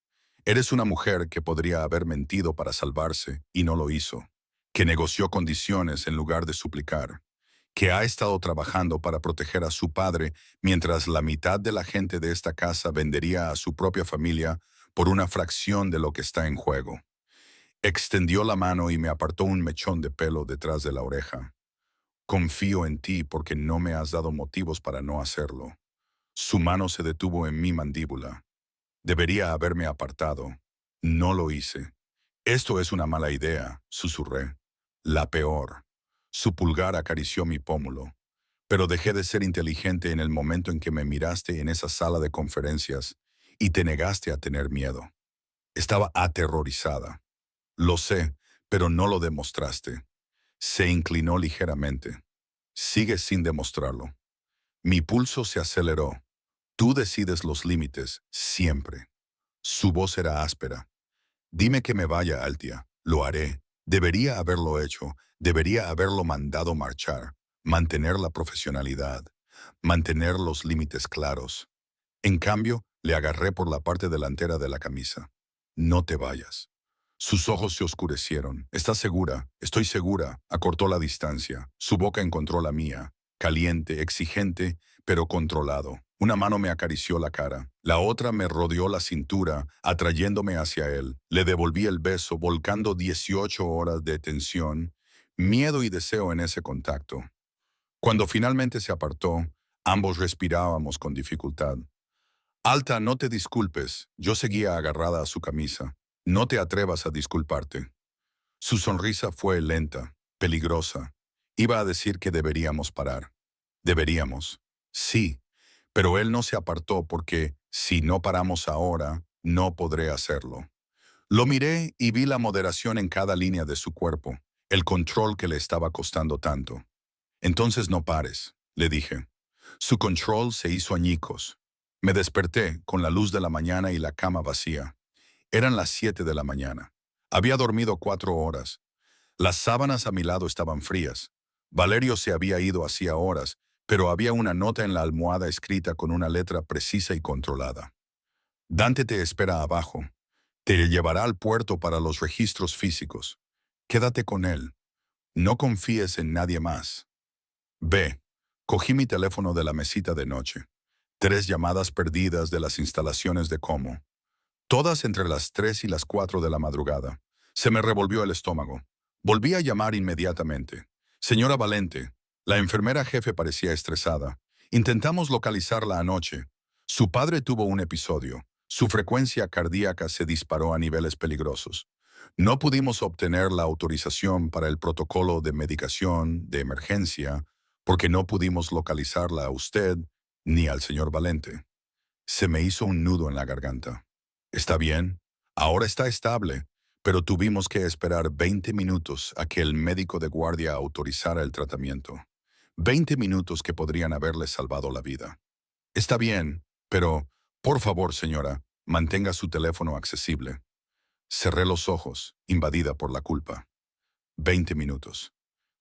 Eres una mujer que podría haber mentido para salvarse y no lo hizo, que negoció condiciones en lugar de suplicar, que ha estado trabajando para proteger a su padre mientras la mitad de la gente de esta casa vendería a su propia familia por una fracción de lo que está en juego. Extendió la mano y me apartó un mechón de pelo detrás de la oreja. Confío en ti porque no me has dado motivos para no hacerlo. Su mano se detuvo en mi mandíbula. Debería haberme apartado. No lo hice. Esto es una mala idea, susurré. La peor. Su pulgar acarició mi pómulo. Pero dejé de ser inteligente en el momento en que me miraste en esa sala de conferencias y te negaste a tener miedo. Estaba aterrorizada. Lo sé, pero no lo demostraste. Se inclinó ligeramente. Sigues sin demostrarlo. Mi pulso se aceleró. Tú decides los límites, siempre. Su voz era áspera. Dime que me vaya, Altia. Lo haré. Debería haberlo hecho. Debería haberlo mandado marchar. Mantener la profesionalidad. Mantener los límites claros. En cambio, le agarré por la parte delantera de la camisa. No te vayas. Sus ojos se oscurecieron. ¿Estás segura? Estoy segura. Acortó la distancia. Su boca encontró la mía. Caliente, exigente, pero controlado. Una mano me acarició la cara. La otra me rodeó la cintura, atrayéndome hacia él. Le devolví el beso, volcando 18 horas de tensión, miedo y deseo en ese contacto. Cuando finalmente se apartó, ambos respirábamos con dificultad. Alta, no te disculpes. Yo seguía agarrada a su camisa. No te atrevas a disculparte. Su sonrisa fue lenta, peligrosa. Iba a decir que deberíamos parar. Deberíamos. Sí, pero él no se apartó porque, si no paramos ahora, no podré hacerlo. Lo miré y vi la moderación en cada línea de su cuerpo, el control que le estaba costando tanto. Entonces no pares, le dije. Su control se hizo añicos. Me desperté con la luz de la mañana y la cama vacía. Eran las 7 de la mañana. Había dormido 4 horas. Las sábanas a mi lado estaban frías. Valerio se había ido hacía horas, pero había una nota en la almohada escrita con una letra precisa y controlada. Dante te espera abajo. Te llevará al puerto para los registros físicos. Quédate con él. No confíes en nadie más. B. Cogí mi teléfono de la mesita de noche. 3 llamadas perdidas de las instalaciones de Como. Todas entre las 3 y las 4 de la madrugada. Se me revolvió el estómago. Volví a llamar inmediatamente. Señora Valente, la enfermera jefe parecía estresada. Intentamos localizarla anoche. Su padre tuvo un episodio. Su frecuencia cardíaca se disparó a niveles peligrosos. No pudimos obtener la autorización para el protocolo de medicación de emergencia porque no pudimos localizarla a usted ni al señor Valente. Se me hizo un nudo en la garganta. Está bien, ahora está estable, pero tuvimos que esperar 20 minutos a que el médico de guardia autorizara el tratamiento. 20 minutos que podrían haberle salvado la vida. Está bien, pero, por favor, señora, mantenga su teléfono accesible. Cerré los ojos, invadida por la culpa. 20 minutos.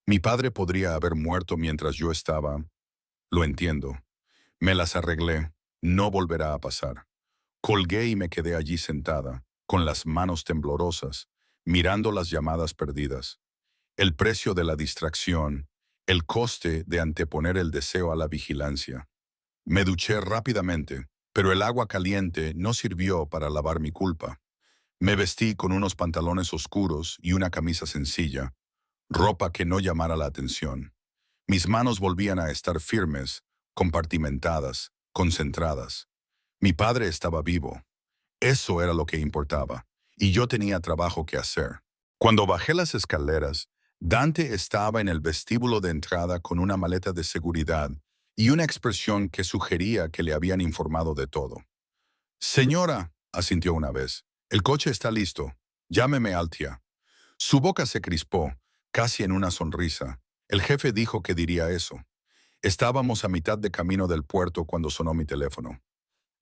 Mi padre podría haber muerto mientras yo estaba. Lo entiendo. Me las arreglé. No volverá a pasar. Colgué y me quedé allí sentada, con las manos temblorosas, mirando las llamadas perdidas. El precio de la distracción, el coste de anteponer el deseo a la vigilancia. Me duché rápidamente, pero el agua caliente no sirvió para lavar mi culpa. Me vestí con unos pantalones oscuros y una camisa sencilla, ropa que no llamara la atención. Mis manos volvían a estar firmes, compartimentadas, concentradas. Mi padre estaba vivo. Eso era lo que importaba, y yo tenía trabajo que hacer. Cuando bajé las escaleras, Dante estaba en el vestíbulo de entrada con una maleta de seguridad y una expresión que sugería que le habían informado de todo. Señora, asintió una vez, el coche está listo. Llámeme Altia. Su boca se crispó, casi en una sonrisa. El jefe dijo que diría eso. Estábamos a mitad de camino del puerto cuando sonó mi teléfono.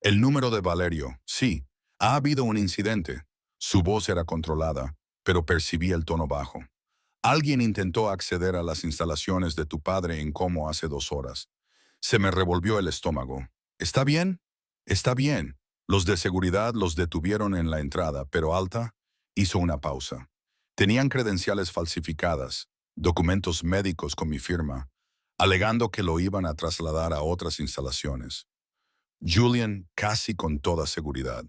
El número de Valerio, sí. Ha habido un incidente. Su voz era controlada, pero percibí el tono bajo. Alguien intentó acceder a las instalaciones de tu padre en Como hace 2 horas. Se me revolvió el estómago. ¿Está bien? Está bien. Los de seguridad los detuvieron en la entrada, pero Alta hizo una pausa. Tenían credenciales falsificadas, documentos médicos con mi firma, alegando que lo iban a trasladar a otras instalaciones. Julian casi con toda seguridad.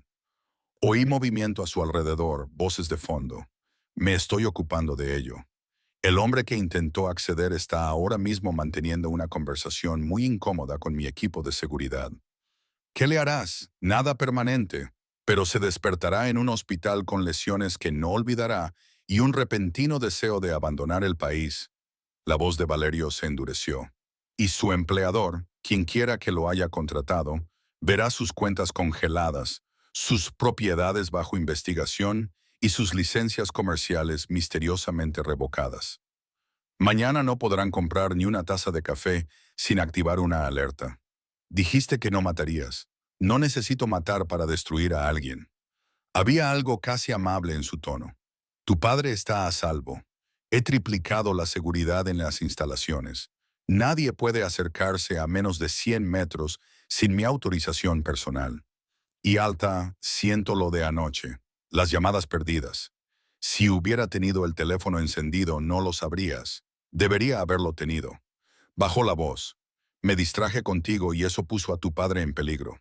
Oí movimiento a su alrededor, voces de fondo. Me estoy ocupando de ello. El hombre que intentó acceder está ahora mismo manteniendo una conversación muy incómoda con mi equipo de seguridad. ¿Qué le harás? Nada permanente, pero se despertará en un hospital con lesiones que no olvidará y un repentino deseo de abandonar el país. La voz de Valerio se endureció. Y su empleador, quien quiera que lo haya contratado, verá sus cuentas congeladas, sus propiedades bajo investigación y sus licencias comerciales misteriosamente revocadas. Mañana no podrán comprar ni una taza de café sin activar una alerta. Dijiste que no matarías. No necesito matar para destruir a alguien. Había algo casi amable en su tono. Tu padre está a salvo. He triplicado la seguridad en las instalaciones. Nadie puede acercarse a menos de 100 metros sin mi autorización personal. Y Alta, siento lo de anoche. Las llamadas perdidas. Si hubiera tenido el teléfono encendido, no lo sabrías. Debería haberlo tenido. Bajó la voz. Me distraje contigo y eso puso a tu padre en peligro.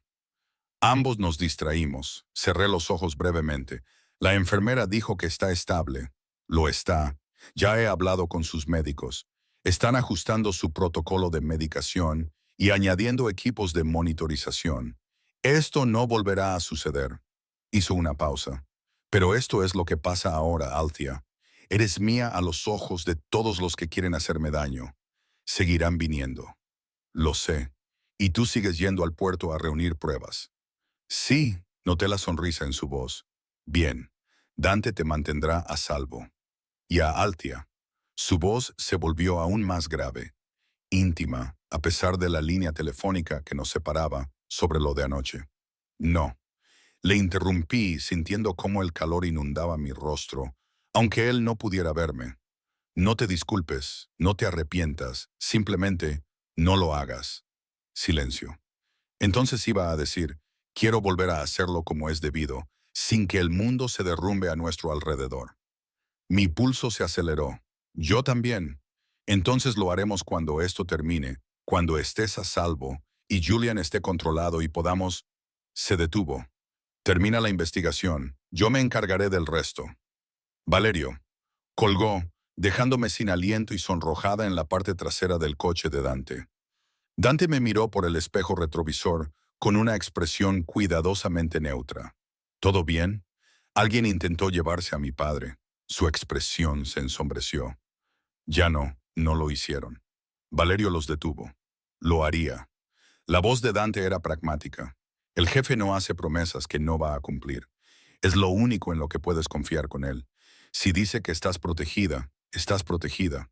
Ambos nos distraímos. Cerré los ojos brevemente. La enfermera dijo que está estable. Lo está. Ya he hablado con sus médicos. Están ajustando su protocolo de medicación y añadiendo equipos de monitorización. Esto no volverá a suceder. Hizo una pausa. Pero esto es lo que pasa ahora, Althea. Eres mía a los ojos de todos los que quieren hacerme daño. Seguirán viniendo. Lo sé. Y tú sigues yendo al puerto a reunir pruebas. Sí, noté la sonrisa en su voz. Bien, Dante te mantendrá a salvo. Y a Althea. Su voz se volvió aún más grave, íntima, a pesar de la línea telefónica que nos separaba sobre lo de anoche. No. Le interrumpí sintiendo cómo el calor inundaba mi rostro, aunque él no pudiera verme. No te disculpes, no te arrepientas, simplemente no lo hagas. Silencio. Entonces iba a decir, quiero volver a hacerlo como es debido, sin que el mundo se derrumbe a nuestro alrededor. Mi pulso se aceleró. Yo también. Entonces lo haremos cuando esto termine, cuando estés a salvo y Julian esté controlado y podamos... Se detuvo. Termina la investigación. Yo me encargaré del resto. Valerio. Colgó, dejándome sin aliento y sonrojada en la parte trasera del coche de Dante. Dante me miró por el espejo retrovisor con una expresión cuidadosamente neutra. ¿Todo bien? Alguien intentó llevarse a mi padre. Su expresión se ensombreció. Ya no, no lo hicieron. Valerio los detuvo. Lo haría. La voz de Dante era pragmática. El jefe no hace promesas que no va a cumplir. Es lo único en lo que puedes confiar con él. Si dice que estás protegida, estás protegida.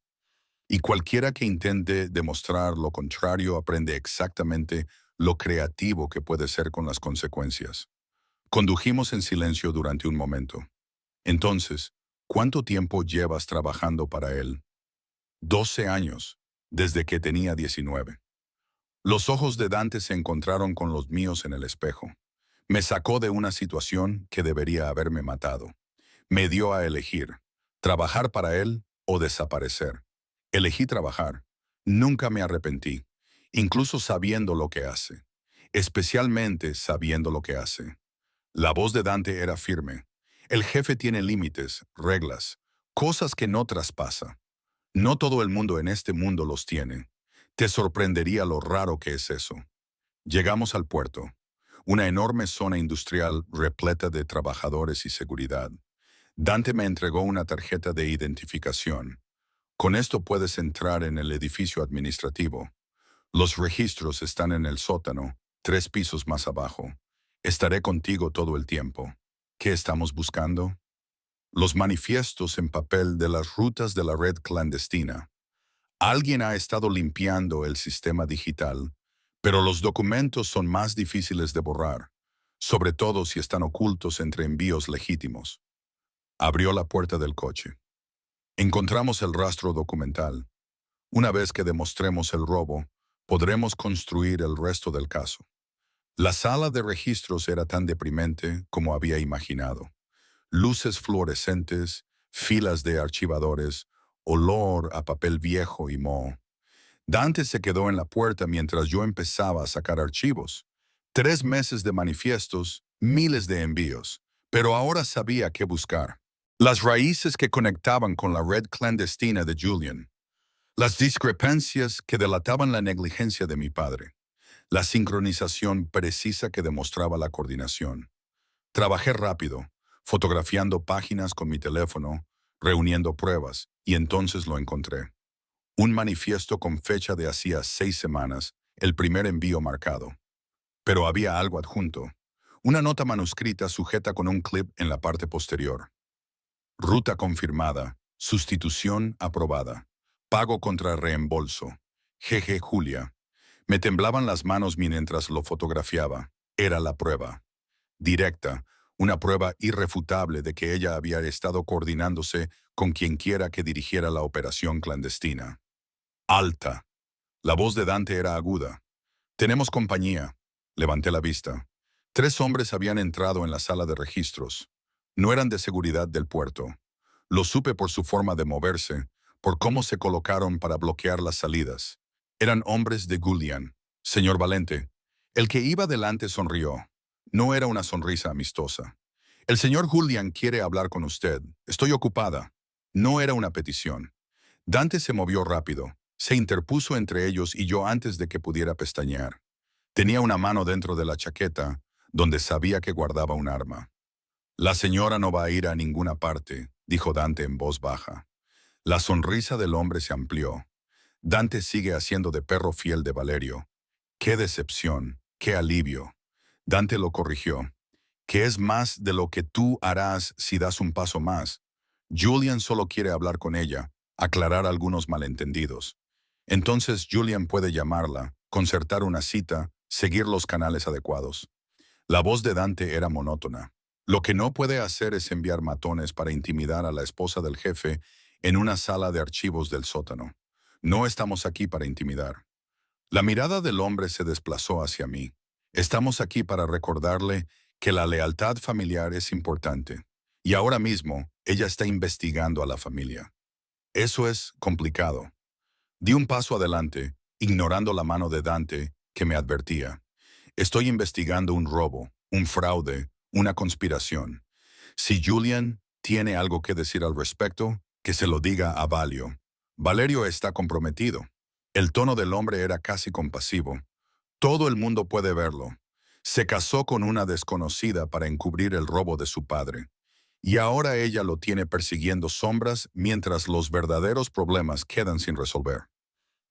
Y cualquiera que intente demostrar lo contrario aprende exactamente lo creativo que puede ser con las consecuencias. Condujimos en silencio durante un momento. Entonces, ¿cuánto tiempo llevas trabajando para él? 12 años, desde que tenía 19. Los ojos de Dante se encontraron con los míos en el espejo. Me sacó de una situación que debería haberme matado. Me dio a elegir, trabajar para él o desaparecer. Elegí trabajar. Nunca me arrepentí, incluso sabiendo lo que hace. Especialmente sabiendo lo que hace. La voz de Dante era firme. El jefe tiene límites, reglas, cosas que no traspasa. No todo el mundo en este mundo los tiene. Te sorprendería lo raro que es eso. Llegamos al puerto, una enorme zona industrial repleta de trabajadores y seguridad. Dante me entregó una tarjeta de identificación. Con esto puedes entrar en el edificio administrativo. Los registros están en el sótano, 3 pisos más abajo. Estaré contigo todo el tiempo. ¿Qué estamos buscando? Los manifiestos en papel de las rutas de la red clandestina. Alguien ha estado limpiando el sistema digital, pero los documentos son más difíciles de borrar, sobre todo si están ocultos entre envíos legítimos. Abrió la puerta del coche. Encontramos el rastro documental. Una vez que demostremos el robo, podremos construir el resto del caso. La sala de registros era tan deprimente como había imaginado. Luces fluorescentes, filas de archivadores, olor a papel viejo y moho. Dante se quedó en la puerta mientras yo empezaba a sacar archivos. 3 meses de manifiestos, miles de envíos, pero ahora sabía qué buscar. Las raíces que conectaban con la red clandestina de Julian. Las discrepancias que delataban la negligencia de mi padre. La sincronización precisa que demostraba la coordinación. Trabajé rápido, fotografiando páginas con mi teléfono, reuniendo pruebas, y entonces lo encontré. Un manifiesto con fecha de hacía 6 semanas, el primer envío marcado. Pero había algo adjunto. Una nota manuscrita sujeta con un clip en la parte posterior. Ruta confirmada. Sustitución aprobada. Pago contra reembolso. GG Julia. Me temblaban las manos mientras lo fotografiaba. Era la prueba. Directa, una prueba irrefutable de que ella había estado coordinándose con quienquiera que dirigiera la operación clandestina. Alta. La voz de Dante era aguda. Tenemos compañía. Levanté la vista. 3 hombres habían entrado en la sala de registros. No eran de seguridad del puerto. Lo supe por su forma de moverse, por cómo se colocaron para bloquear las salidas. Eran hombres de Julian. Señor Valente. El que iba delante sonrió. No era una sonrisa amistosa. El señor Julian quiere hablar con usted. Estoy ocupada. No era una petición. Dante se movió rápido. Se interpuso entre ellos y yo antes de que pudiera pestañear. Tenía una mano dentro de la chaqueta, donde sabía que guardaba un arma. La señora no va a ir a ninguna parte, dijo Dante en voz baja. La sonrisa del hombre se amplió. Dante sigue haciendo de perro fiel de Valerio. ¡Qué decepción! ¡Qué alivio! Dante lo corrigió. ¿Qué es más de lo que tú harás si das un paso más? Julian solo quiere hablar con ella, aclarar algunos malentendidos. Entonces Julian puede llamarla, concertar una cita, seguir los canales adecuados. La voz de Dante era monótona. Lo que no puede hacer es enviar matones para intimidar a la esposa del jefe en una sala de archivos del sótano. No estamos aquí para intimidar. La mirada del hombre se desplazó hacia mí. Estamos aquí para recordarle que la lealtad familiar es importante. Y ahora mismo, ella está investigando a la familia. Eso es complicado. Di un paso adelante, ignorando la mano de Dante, que me advertía. Estoy investigando un robo, un fraude, una conspiración. Si Julian tiene algo que decir al respecto, que se lo diga a Valio. Valerio está comprometido. El tono del hombre era casi compasivo. Todo el mundo puede verlo. Se casó con una desconocida para encubrir el robo de su padre. Y ahora ella lo tiene persiguiendo sombras mientras los verdaderos problemas quedan sin resolver.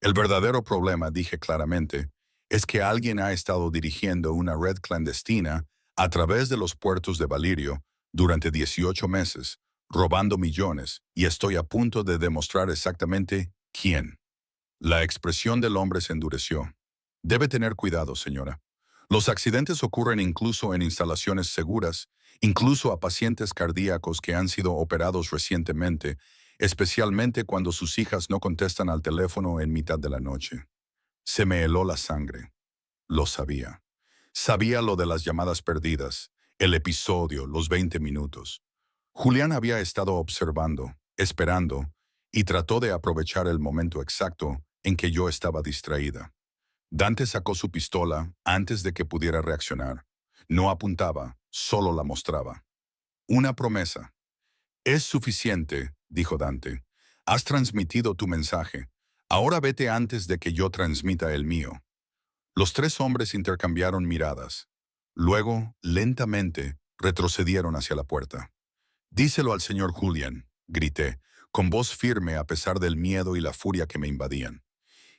El verdadero problema, dije claramente, es que alguien ha estado dirigiendo una red clandestina a través de los puertos de Valirio durante 18 meses, robando millones, y estoy a punto de demostrar exactamente quién. La expresión del hombre se endureció. Debe tener cuidado, señora. Los accidentes ocurren incluso en instalaciones seguras, incluso a pacientes cardíacos que han sido operados recientemente, especialmente cuando sus hijas no contestan al teléfono en mitad de la noche. Se me heló la sangre. Lo sabía. Sabía lo de las llamadas perdidas, el episodio, los 20 minutos. Julián había estado observando, esperando, y trató de aprovechar el momento exacto en que yo estaba distraída. Dante sacó su pistola antes de que pudiera reaccionar. No apuntaba, solo la mostraba. Una promesa. Es suficiente, dijo Dante. Has transmitido tu mensaje. Ahora vete antes de que yo transmita el mío. Los tres hombres intercambiaron miradas. Luego, lentamente, retrocedieron hacia la puerta. Díselo al señor Julian, grité, con voz firme a pesar del miedo y la furia que me invadían.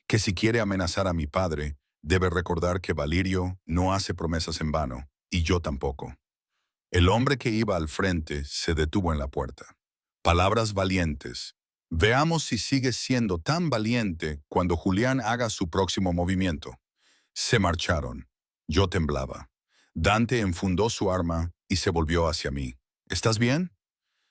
Que si quiere amenazar a mi padre, debe recordar que Valirio no hace promesas en vano, y yo tampoco. El hombre que iba al frente se detuvo en la puerta. Palabras valientes. Veamos si sigue siendo tan valiente cuando Julián haga su próximo movimiento. Se marcharon. Yo temblaba. Dante enfundó su arma y se volvió hacia mí. ¿Estás bien?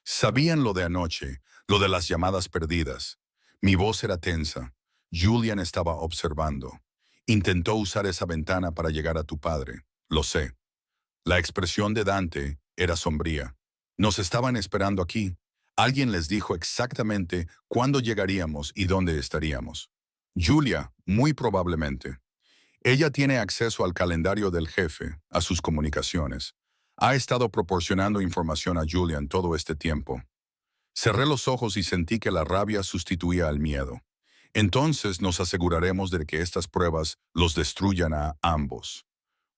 Sabían lo de anoche, lo de las llamadas perdidas. Mi voz era tensa. Julian estaba observando. Intentó usar esa ventana para llegar a tu padre. Lo sé. La expresión de Dante era sombría. Nos estaban esperando aquí. Alguien les dijo exactamente cuándo llegaríamos y dónde estaríamos. Julia, muy probablemente. Ella tiene acceso al calendario del jefe, a sus comunicaciones. Ha estado proporcionando información a Julian todo este tiempo. Cerré los ojos y sentí que la rabia sustituía al miedo. Entonces nos aseguraremos de que estas pruebas los destruyan a ambos.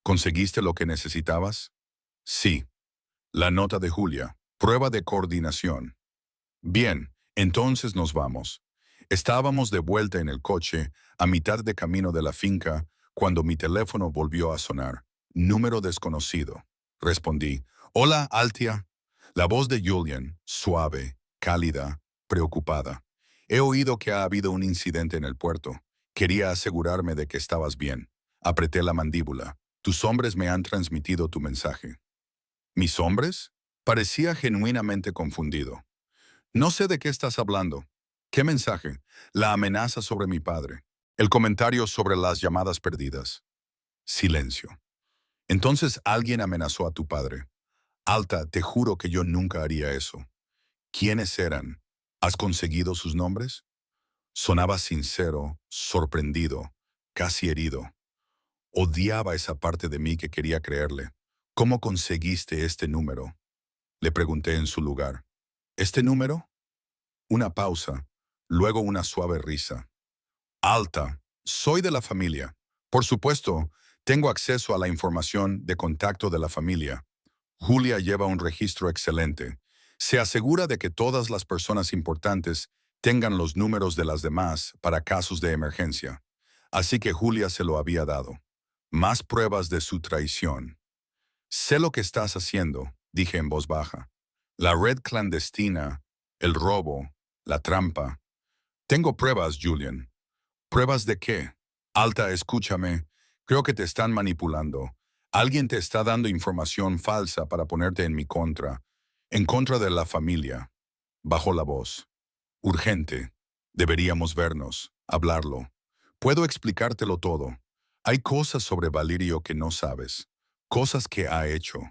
¿Conseguiste lo que necesitabas? Sí. La nota de Julia. Prueba de coordinación. Bien, entonces nos vamos. Estábamos de vuelta en el coche, a mitad de camino de la finca, cuando mi teléfono volvió a sonar. Número desconocido. Respondí. Hola, Altia. La voz de Julian, suave, cálida, preocupada. He oído que ha habido un incidente en el puerto. Quería asegurarme de que estabas bien. Apreté la mandíbula. Tus hombres me han transmitido tu mensaje. ¿Mis hombres? Parecía genuinamente confundido. No sé de qué estás hablando. ¿Qué mensaje? La amenaza sobre mi padre. El comentario sobre las llamadas perdidas. Silencio. Entonces alguien amenazó a tu padre. Alta, te juro que yo nunca haría eso. ¿Quiénes eran? ¿Has conseguido sus nombres? Sonaba sincero, sorprendido, casi herido. Odiaba esa parte de mí que quería creerle. ¿Cómo conseguiste este número? Le pregunté en su lugar. ¿Este número? Una pausa, luego una suave risa. Alta, soy de la familia. Por supuesto, tengo acceso a la información de contacto de la familia. Julia lleva un registro excelente. Se asegura de que todas las personas importantes tengan los números de las demás para casos de emergencia. Así que Julia se lo había dado. Más pruebas de su traición. Sé lo que estás haciendo, dije en voz baja. La red clandestina, el robo, la trampa. Tengo pruebas, Julian. ¿Pruebas de qué? Alta, escúchame. Creo que te están manipulando. Alguien te está dando información falsa para ponerte en contra de la familia. Bajó la voz. Urgente. Deberíamos vernos, hablarlo. Puedo explicártelo todo. Hay cosas sobre Valerio que no sabes. Cosas que ha hecho.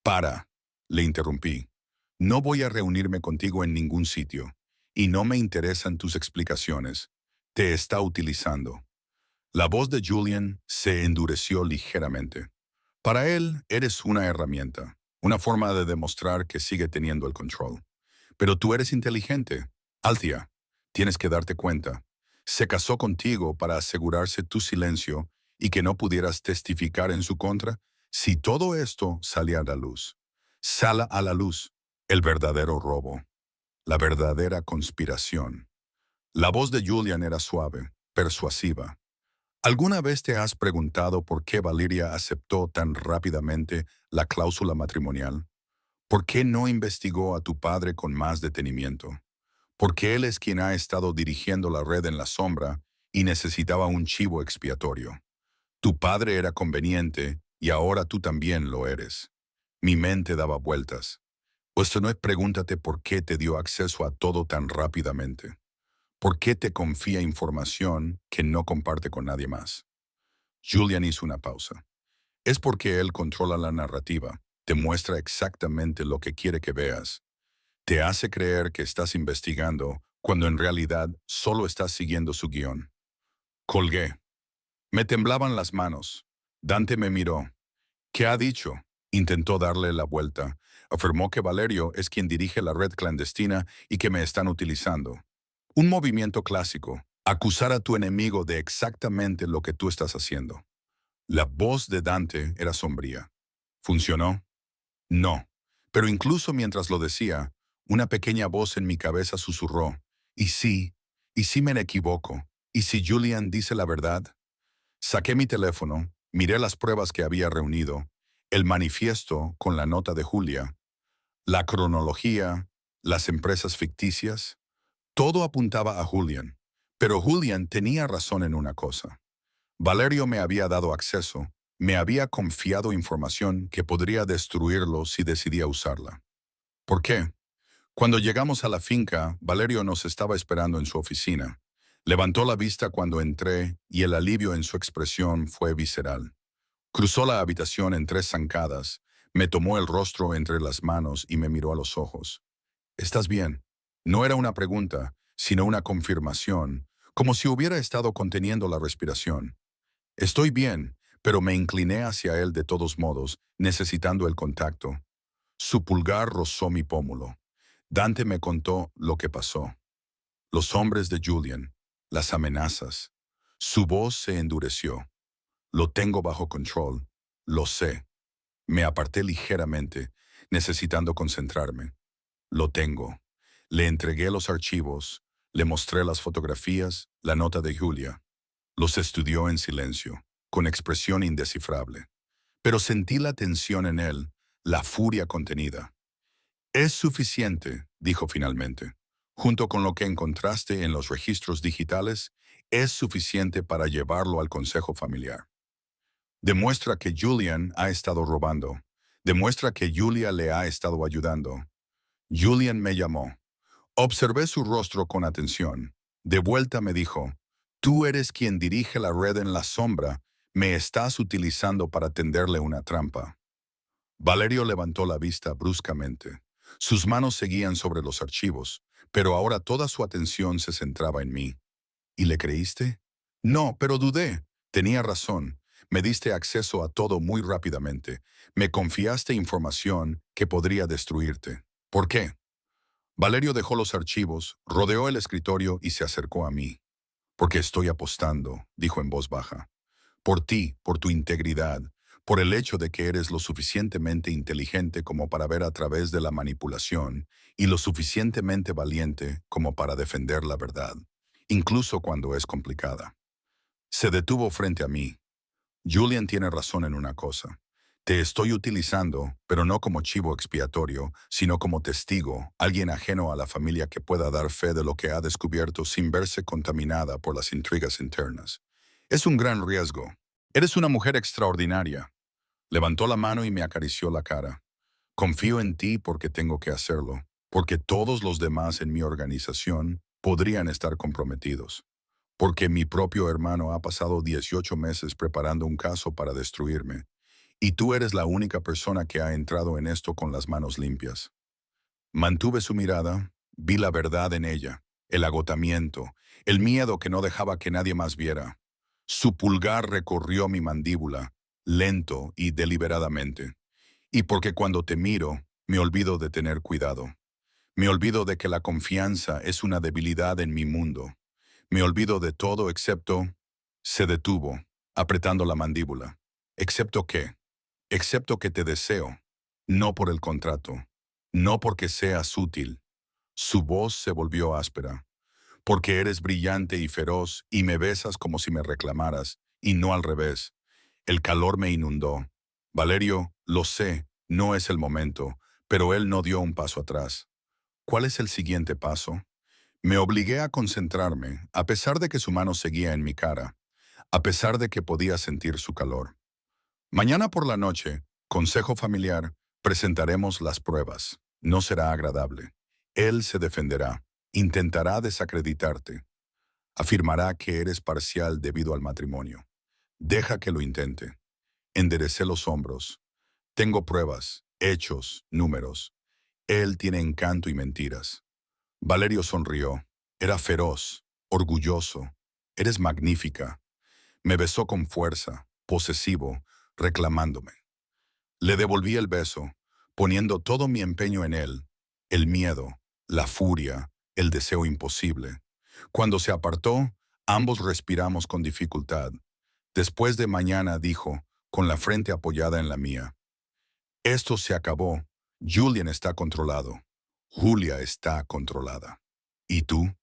Para, le interrumpí. No voy a reunirme contigo en ningún sitio. Y no me interesan tus explicaciones. Te está utilizando. La voz de Julian se endureció ligeramente. Para él, eres una herramienta, una forma de demostrar que sigue teniendo el control. Pero tú eres inteligente. Althea, tienes que darte cuenta. Se casó contigo para asegurarse tu silencio y que no pudieras testificar en su contra si todo esto salía a la luz. Sala a la luz el verdadero robo, la verdadera conspiración. La voz de Julian era suave, persuasiva. ¿Alguna vez te has preguntado por qué Valeria aceptó tan rápidamente la cláusula matrimonial? ¿Por qué no investigó a tu padre con más detenimiento? Porque él es quien ha estado dirigiendo la red en la sombra y necesitaba un chivo expiatorio. Tu padre era conveniente y ahora tú también lo eres. Mi mente daba vueltas. Pues no es pregúntate por qué te dio acceso a todo tan rápidamente. ¿Por qué te confía información que no comparte con nadie más? Julian hizo una pausa. Es porque él controla la narrativa, te muestra exactamente lo que quiere que veas. Te hace creer que estás investigando cuando en realidad solo estás siguiendo su guión. Colgué. Me temblaban las manos. Dante me miró. ¿Qué ha dicho? Intentó darle la vuelta. Afirmó que Valerio es quien dirige la red clandestina y que me están utilizando. Un movimiento clásico. Acusar a tu enemigo de exactamente lo que tú estás haciendo. La voz de Dante era sombría. ¿Funcionó? No. Pero incluso mientras lo decía, una pequeña voz en mi cabeza susurró. ¿Y sí? ¿Y si me equivoco? ¿Y si Julian dice la verdad? Saqué mi teléfono, miré las pruebas que había reunido, el manifiesto con la nota de Julia, la cronología, las empresas ficticias. Todo apuntaba a Julian. Pero Julian tenía razón en una cosa. Valerio me había dado acceso, me había confiado información que podría destruirlo si decidía usarla. ¿Por qué? Cuando llegamos a la finca, Valerio nos estaba esperando en su oficina. Levantó la vista cuando entré y el alivio en su expresión fue visceral. Cruzó la habitación en 3 zancadas, me tomó el rostro entre las manos y me miró a los ojos. ¿Estás bien? No era una pregunta, sino una confirmación, como si hubiera estado conteniendo la respiración. Estoy bien, pero me incliné hacia él de todos modos, necesitando el contacto. Su pulgar rozó mi pómulo. Dante me contó lo que pasó. Los hombres de Julian, las amenazas. Su voz se endureció. Lo tengo bajo control. Lo sé. Me aparté ligeramente, necesitando concentrarme. Lo tengo. Le entregué los archivos, le mostré las fotografías, la nota de Julia. Los estudió en silencio, con expresión indescifrable. Pero sentí la tensión en él, la furia contenida. Es suficiente, dijo finalmente. Junto con lo que encontraste en los registros digitales, es suficiente para llevarlo al consejo familiar. Demuestra que Julian ha estado robando. Demuestra que Julia le ha estado ayudando. Julian me llamó. Observé su rostro con atención. De vuelta me dijo, tú eres quien dirige la red en la sombra, me estás utilizando para tenderle una trampa. Valerio levantó la vista bruscamente. Sus manos seguían sobre los archivos, pero ahora toda su atención se centraba en mí. ¿Y le creíste? No, pero dudé. Tenía razón. Me diste acceso a todo muy rápidamente. Me confiaste información que podría destruirte. ¿Por qué? Valerio dejó los archivos, rodeó el escritorio y se acercó a mí. Porque estoy apostando, dijo en voz baja. Por ti, por tu integridad, por el hecho de que eres lo suficientemente inteligente como para ver a través de la manipulación y lo suficientemente valiente como para defender la verdad, incluso cuando es complicada. Se detuvo frente a mí. Julian tiene razón en una cosa. Te estoy utilizando, pero no como chivo expiatorio, sino como testigo, alguien ajeno a la familia que pueda dar fe de lo que ha descubierto sin verse contaminada por las intrigas internas. Es un gran riesgo. Eres una mujer extraordinaria. Levantó la mano y me acarició la cara. Confío en ti porque tengo que hacerlo, porque todos los demás en mi organización podrían estar comprometidos, porque mi propio hermano ha pasado 18 meses preparando un caso para destruirme, y tú eres la única persona que ha entrado en esto con las manos limpias. Mantuve su mirada, vi la verdad en ella, el agotamiento, el miedo que no dejaba que nadie más viera. Su pulgar recorrió mi mandíbula, lento y deliberadamente. Y porque cuando te miro, me olvido de tener cuidado. Me olvido de que la confianza es una debilidad en mi mundo. Me olvido de todo excepto... Se detuvo, apretando la mandíbula. ¿Excepto qué? Excepto que te deseo. No por el contrato. No porque seas útil. Su voz se volvió áspera. Porque eres brillante y feroz y me besas como si me reclamaras, y no al revés. El calor me inundó. Valerio, lo sé, no es el momento, pero él no dio un paso atrás. ¿Cuál es el siguiente paso? Me obligué a concentrarme, a pesar de que su mano seguía en mi cara, a pesar de que podía sentir su calor. Mañana por la noche, consejo familiar, presentaremos las pruebas. No será agradable. Él se defenderá, intentará desacreditarte, afirmará que eres parcial debido al matrimonio. Deja que lo intente. Enderecé los hombros. Tengo pruebas, hechos, números. Él tiene encanto y mentiras. Valerio sonrió. Era feroz, orgulloso. Eres magnífica. Me besó con fuerza, posesivo, reclamándome. Le devolví el beso, poniendo todo mi empeño en él, el miedo, la furia, el deseo imposible. Cuando se apartó, ambos respiramos con dificultad. Después de mañana, dijo, con la frente apoyada en la mía. Esto se acabó. Julian está controlado. Julia está controlada. ¿Y tú?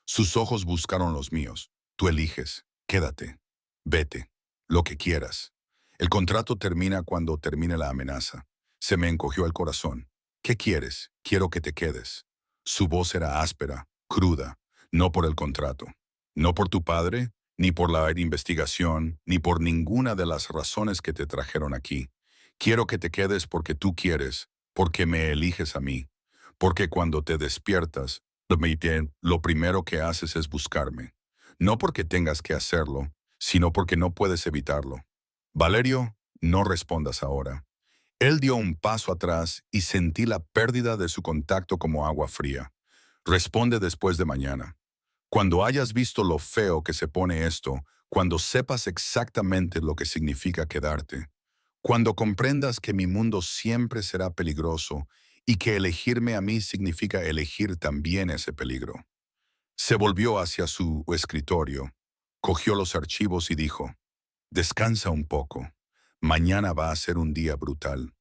Sus ojos buscaron los míos. Tú eliges. Quédate. Vete. Lo que quieras. El contrato termina cuando termine la amenaza. Se me encogió el corazón. ¿Qué quieres? Quiero que te quedes. Su voz era áspera, cruda, no por el contrato. No por tu padre, ni por la investigación, ni por ninguna de las razones que te trajeron aquí. Quiero que te quedes porque tú quieres, porque me eliges a mí. Porque cuando te despiertas, lo primero que haces es buscarme. No porque tengas que hacerlo, sino porque no puedes evitarlo. Valerio, no respondas ahora. Él dio un paso atrás y sentí la pérdida de su contacto como agua fría. Responde después de mañana. Cuando hayas visto lo feo que se pone esto, cuando sepas exactamente lo que significa quedarte, cuando comprendas que mi mundo siempre será peligroso y que elegirme a mí significa elegir también ese peligro. Se volvió hacia su escritorio, cogió los archivos y dijo, descansa un poco. Mañana va a ser un día brutal.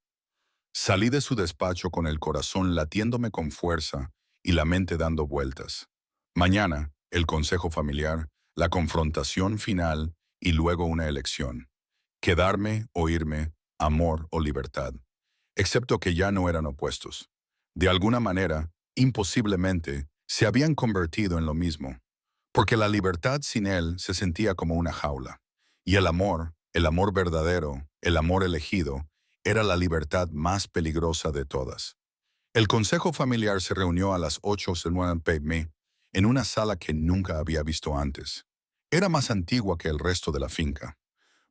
Salí de su despacho con el corazón latiéndome con fuerza y la mente dando vueltas. Mañana, el consejo familiar, la confrontación final y luego una elección. Quedarme o irme, amor o libertad. Excepto que ya no eran opuestos. De alguna manera, imposiblemente, se habían convertido en lo mismo. Porque la libertad sin él se sentía como una jaula. Y el amor verdadero, el amor elegido, era la libertad más peligrosa de todas. El consejo familiar se reunió a las 8 de la p.m. en una sala que nunca había visto antes. Era más antigua que el resto de la finca.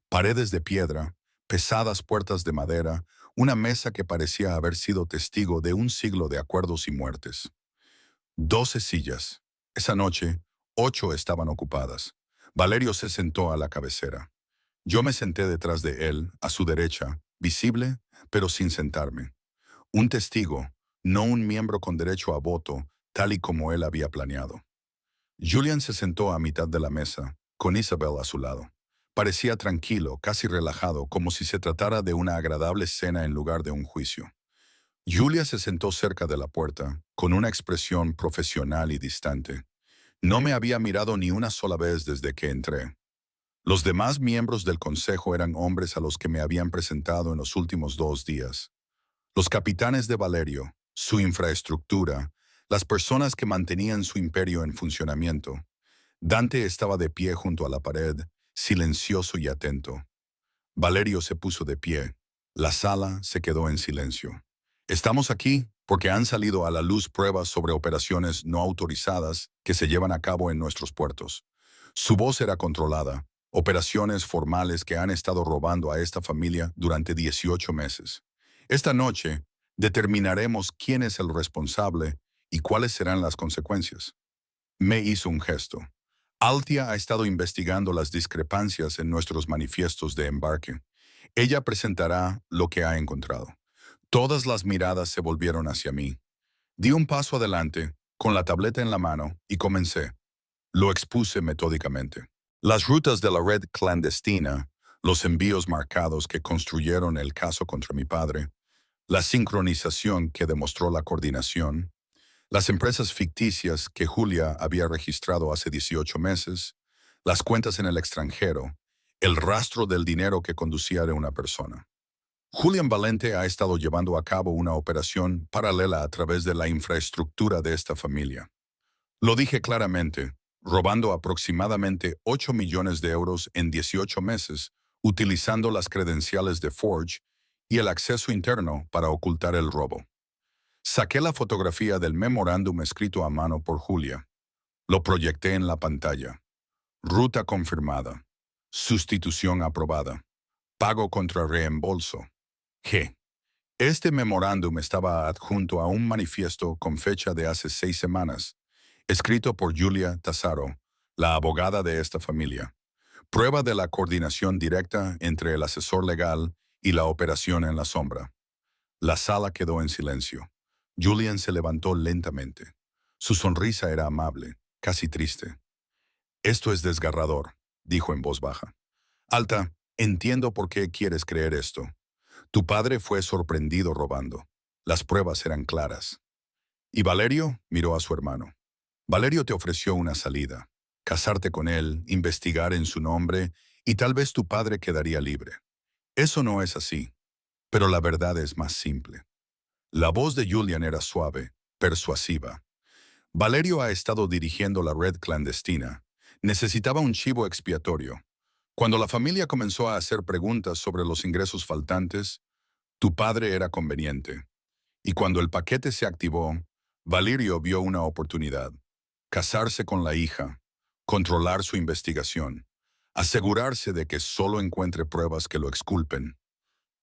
Paredes de piedra, pesadas puertas de madera, una mesa que parecía haber sido testigo de un siglo de acuerdos y muertes. 12 sillas. Esa noche, 8 estaban ocupadas. Valerio se sentó a la cabecera. Yo me senté detrás de él, a su derecha, visible, pero sin sentarme. Un testigo, no un miembro con derecho a voto, tal y como él había planeado. Julian se sentó a mitad de la mesa, con Isabel a su lado. Parecía tranquilo, casi relajado, como si se tratara de una agradable cena en lugar de un juicio. Julia se sentó cerca de la puerta, con una expresión profesional y distante. No me había mirado ni una sola vez desde que entré. Los demás miembros del consejo eran hombres a los que me habían presentado en los últimos 2 días. Los capitanes de Valerio, su infraestructura, las personas que mantenían su imperio en funcionamiento. Dante estaba de pie junto a la pared, silencioso y atento. Valerio se puso de pie. La sala se quedó en silencio. Estamos aquí porque han salido a la luz pruebas sobre operaciones no autorizadas que se llevan a cabo en nuestros puertos. Su voz era controlada, operaciones formales que han estado robando a esta familia durante 18 meses. Esta noche determinaremos quién es el responsable y cuáles serán las consecuencias. Me hizo un gesto. Altia ha estado investigando las discrepancias en nuestros manifiestos de embarque. Ella presentará lo que ha encontrado. Todas las miradas se volvieron hacia mí. Di un paso adelante, con la tableta en la mano, y comencé. Lo expuse metódicamente. Las rutas de la red clandestina, los envíos marcados que construyeron el caso contra mi padre, la sincronización que demostró la coordinación, las empresas ficticias que Julia había registrado hace 18 meses, las cuentas en el extranjero, el rastro del dinero que conducía de una persona. Julian Valente ha estado llevando a cabo una operación paralela a través de la infraestructura de esta familia. Lo dije claramente, robando aproximadamente 8 millones de euros en 18 meses, utilizando las credenciales de Forge y el acceso interno para ocultar el robo. Saqué la fotografía del memorándum escrito a mano por Julia. Lo proyecté en la pantalla. Ruta confirmada. Sustitución aprobada. Pago contra reembolso. G. Este memorándum estaba adjunto a un manifiesto con fecha de hace 6 semanas, escrito por Julia Tassaro, la abogada de esta familia. Prueba de la coordinación directa entre el asesor legal y la operación en la sombra. La sala quedó en silencio. Julian se levantó lentamente. Su sonrisa era amable, casi triste. Esto es desgarrador, dijo en voz baja. Alta, entiendo por qué quieres creer esto. Tu padre fue sorprendido robando. Las pruebas eran claras. Y Valerio miró a su hermano. Valerio te ofreció una salida. Casarte con él, investigar en su nombre, y tal vez tu padre quedaría libre. Eso no es así, pero la verdad es más simple. La voz de Julian era suave, persuasiva. Valerio ha estado dirigiendo la red clandestina. Necesitaba un chivo expiatorio. Cuando la familia comenzó a hacer preguntas sobre los ingresos faltantes, tu padre era conveniente. Y cuando el paquete se activó, Valerio vio una oportunidad. Casarse con la hija, controlar su investigación, asegurarse de que solo encuentre pruebas que lo exculpen.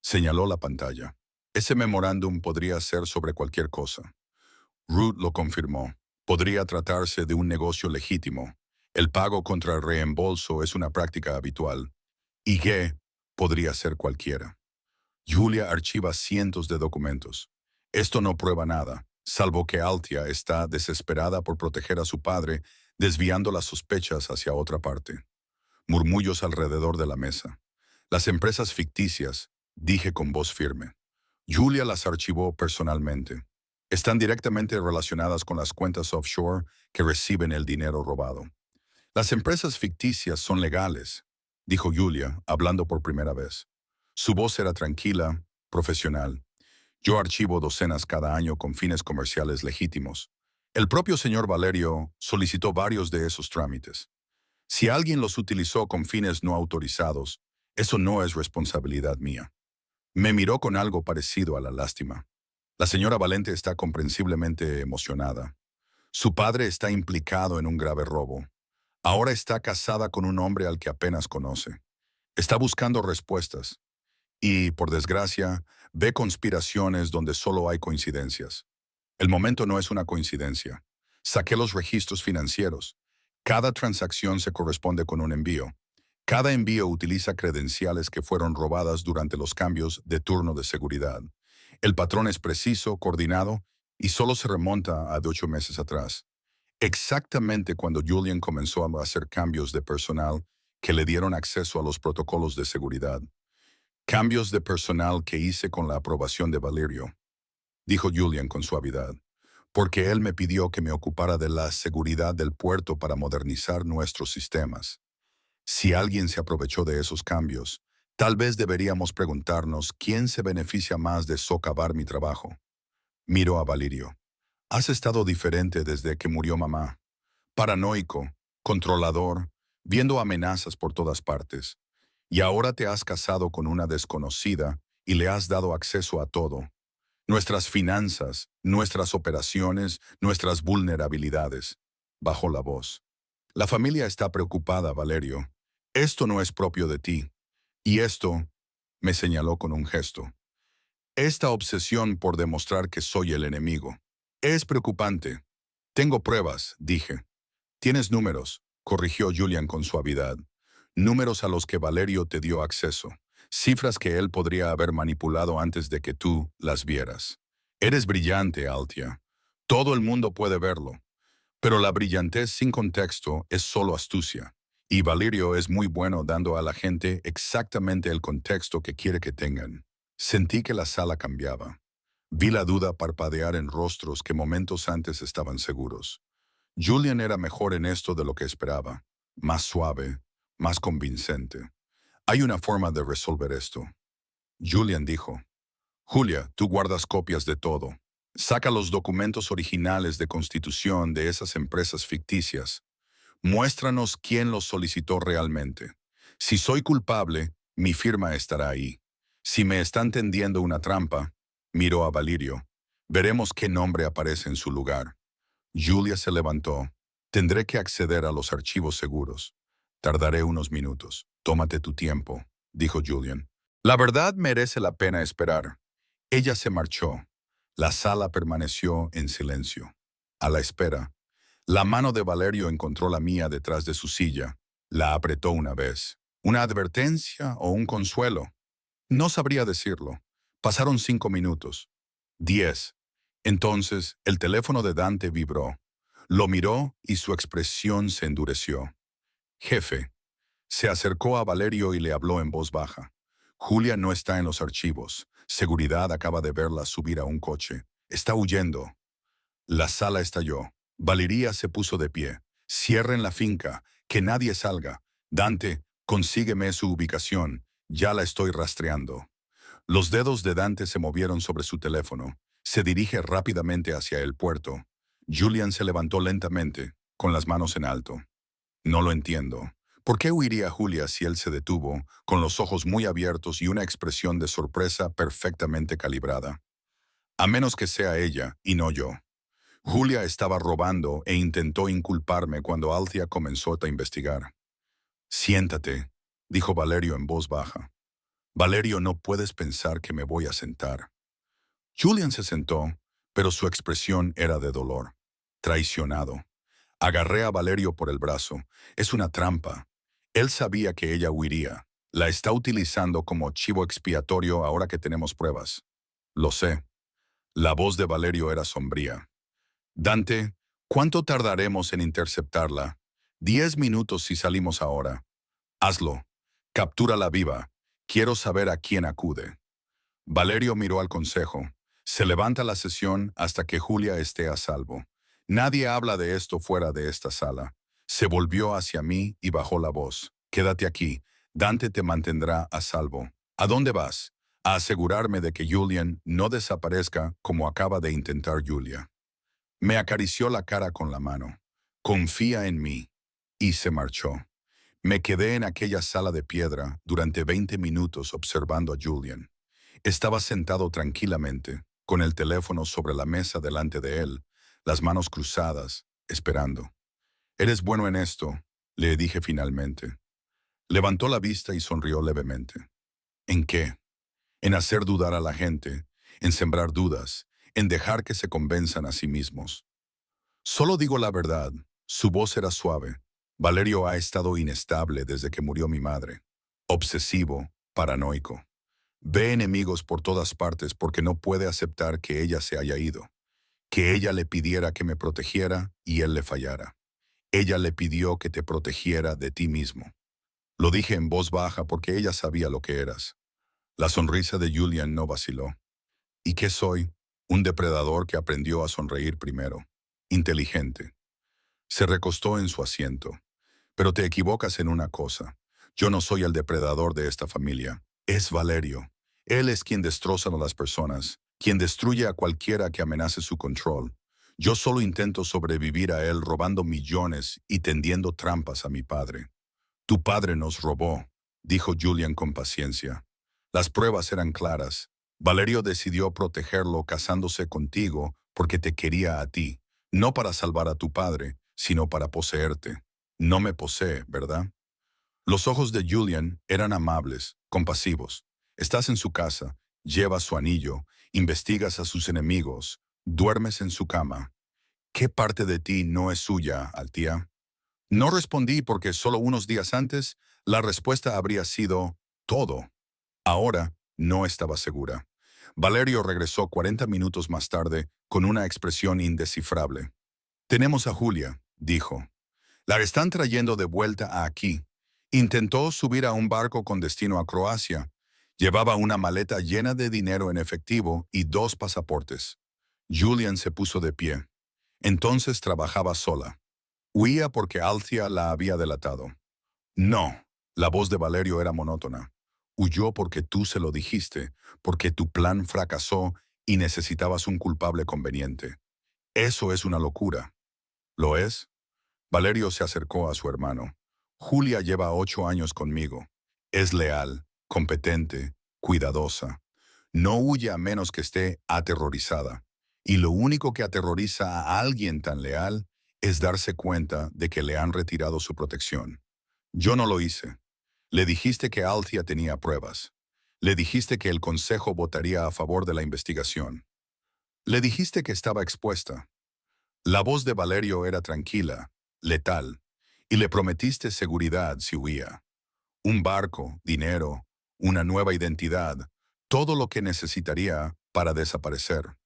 Señaló la pantalla. Ese memorándum podría ser sobre cualquier cosa. Ruth lo confirmó. Podría tratarse de un negocio legítimo. El pago contra el reembolso es una práctica habitual. Y G podría ser cualquiera. Julia archiva cientos de documentos. Esto no prueba nada, salvo que Altia está desesperada por proteger a su padre, desviando las sospechas hacia otra parte. Murmullos alrededor de la mesa. Las empresas ficticias, dije con voz firme. Julia las archivó personalmente. Están directamente relacionadas con las cuentas offshore que reciben el dinero robado. Las empresas ficticias son legales, dijo Julia, hablando por primera vez. Su voz era tranquila, profesional. Yo archivo docenas cada año con fines comerciales legítimos. El propio señor Valerio solicitó varios de esos trámites. Si alguien los utilizó con fines no autorizados, eso no es responsabilidad mía. Me miró con algo parecido a la lástima. La señora Valente está comprensiblemente emocionada. Su padre está implicado en un grave robo. Ahora está casada con un hombre al que apenas conoce. Está buscando respuestas. Y, por desgracia, ve conspiraciones donde solo hay coincidencias. El momento no es una coincidencia. Saqué los registros financieros. Cada transacción se corresponde con un envío. Cada envío utiliza credenciales que fueron robadas durante los cambios de turno de seguridad. El patrón es preciso, coordinado, y solo se remonta a de 8 meses atrás. Exactamente cuando Julian comenzó a hacer cambios de personal que le dieron acceso a los protocolos de seguridad. Cambios de personal que hice con la aprobación de Valerio, dijo Julian con suavidad, porque él me pidió que me ocupara de la seguridad del puerto para modernizar nuestros sistemas. Si alguien se aprovechó de esos cambios, tal vez deberíamos preguntarnos quién se beneficia más de socavar mi trabajo. Miro a Valerio. Has estado diferente desde que murió mamá. Paranoico, controlador, viendo amenazas por todas partes. Y ahora te has casado con una desconocida y le has dado acceso a todo. Nuestras finanzas, nuestras operaciones, nuestras vulnerabilidades. Bajó la voz. La familia está preocupada, Valerio. Esto no es propio de ti. Y esto, me señaló con un gesto. Esta obsesión por demostrar que soy el enemigo. Es preocupante. Tengo pruebas, dije. Tienes números, corrigió Julian con suavidad. Números a los que Valerio te dio acceso. Cifras que él podría haber manipulado antes de que tú las vieras. Eres brillante, Altia. Todo el mundo puede verlo. Pero la brillantez sin contexto es solo astucia. Y Valerio es muy bueno dando a la gente exactamente el contexto que quiere que tengan. Sentí que la sala cambiaba. Vi la duda parpadear en rostros que momentos antes estaban seguros. Julian era mejor en esto de lo que esperaba. Más suave, más convincente. Hay una forma de resolver esto. Julian dijo. Julia, tú guardas copias de todo. Saca los documentos originales de constitución de esas empresas ficticias. Muéstranos quién los solicitó realmente. Si soy culpable, mi firma estará ahí. Si me están tendiendo una trampa, miró a Valerio, veremos qué nombre aparece en su lugar. Julia se levantó. Tendré que acceder a los archivos seguros. Tardaré unos minutos. Tómate tu tiempo, dijo Julian. La verdad merece la pena esperar. Ella se marchó. La sala permaneció en silencio. A la espera. La mano de Valerio encontró la mía detrás de su silla. La apretó una vez. ¿Una advertencia o un consuelo? No sabría decirlo. Pasaron 5 minutos. 10. Entonces, el teléfono de Dante vibró. Lo miró y su expresión se endureció. Jefe. Se acercó a Valerio y le habló en voz baja. Julia no está en los archivos. Seguridad acaba de verla subir a un coche. Está huyendo. La sala estalló. Valeria se puso de pie. Cierren la finca. Que nadie salga. Dante, consígueme su ubicación. Ya la estoy rastreando. Los dedos de Dante se movieron sobre su teléfono. Se dirige rápidamente hacia el puerto. Julian se levantó lentamente, con las manos en alto. No lo entiendo. ¿Por qué huiría Julia si él se detuvo, con los ojos muy abiertos y una expresión de sorpresa perfectamente calibrada? A menos que sea ella, y no yo. Julia estaba robando e intentó inculparme cuando Althea comenzó a investigar. Siéntate, dijo Valerio en voz baja. Valerio, no puedes pensar que me voy a sentar. Julian se sentó, pero su expresión era de dolor. Traicionado. Agarré a Valerio por el brazo. Es una trampa. Él sabía que ella huiría. La está utilizando como chivo expiatorio ahora que tenemos pruebas. Lo sé. La voz de Valerio era sombría. Dante, ¿cuánto tardaremos en interceptarla? 10 minutos si salimos ahora. Hazlo. Captúrala viva. Quiero saber a quién acude. Valerio miró al consejo. Se levanta la sesión hasta que Julia esté a salvo. Nadie habla de esto fuera de esta sala. Se volvió hacia mí y bajó la voz. Quédate aquí. Dante te mantendrá a salvo. ¿A dónde vas? A asegurarme de que Julian no desaparezca como acaba de intentar Julia. Me acarició la cara con la mano. Confía en mí. Y se marchó. Me quedé en aquella sala de piedra durante 20 minutos observando a Julian. Estaba sentado tranquilamente, con el teléfono sobre la mesa delante de él, las manos cruzadas, esperando. «Eres bueno en esto», le dije finalmente. Levantó la vista y sonrió levemente. «¿En qué?» «En hacer dudar a la gente, en sembrar dudas, en dejar que se convenzan a sí mismos». «Solo digo la verdad». Su voz era suave. «Valerio ha estado inestable desde que murió mi madre. Obsesivo, paranoico. Ve enemigos por todas partes porque no puede aceptar que ella se haya ido, que ella le pidiera que me protegiera y él le fallara. Ella le pidió que te protegiera de ti mismo. Lo dije en voz baja porque ella sabía lo que eras». La sonrisa de Julian no vaciló. «¿Y qué soy?» Un depredador que aprendió a sonreír primero. Inteligente. Se recostó en su asiento. Pero te equivocas en una cosa. Yo no soy el depredador de esta familia. Es Valerio. Él es quien destroza a las personas, quien destruye a cualquiera que amenace su control. Yo solo intento sobrevivir a él robando millones y tendiendo trampas a mi padre. Tu padre nos robó, dijo Julian con paciencia. Las pruebas eran claras. Valerio decidió protegerlo casándose contigo porque te quería a ti, no para salvar a tu padre, sino para poseerte. No me posee, ¿verdad? Los ojos de Julian eran amables, compasivos. Estás en su casa, llevas su anillo, investigas a sus enemigos, duermes en su cama. ¿Qué parte de ti no es suya, Altia? No respondí porque solo unos días antes la respuesta habría sido todo. Ahora no estaba segura. Valerio regresó 40 minutos más tarde con una expresión indescifrable. Tenemos a Julia, dijo. La están trayendo de vuelta aquí. Intentó subir a un barco con destino a Croacia. Llevaba una maleta llena de dinero en efectivo y 2 pasaportes. Julian se puso de pie. Entonces trabajaba sola. Huía porque Althea la había delatado. No, la voz de Valerio era monótona. Huyó porque tú se lo dijiste, porque tu plan fracasó y necesitabas un culpable conveniente. Eso es una locura. ¿Lo es? Valerio se acercó a su hermano. Julia lleva 8 años conmigo. Es leal, competente, cuidadosa. No huye a menos que esté aterrorizada. Y lo único que aterroriza a alguien tan leal es darse cuenta de que le han retirado su protección. Yo no lo hice. Le dijiste que Althea tenía pruebas. Le dijiste que el consejo votaría a favor de la investigación. Le dijiste que estaba expuesta. La voz de Valerio era tranquila, letal, y le prometiste seguridad si huía. Un barco, dinero, una nueva identidad, todo lo que necesitaría para desaparecer.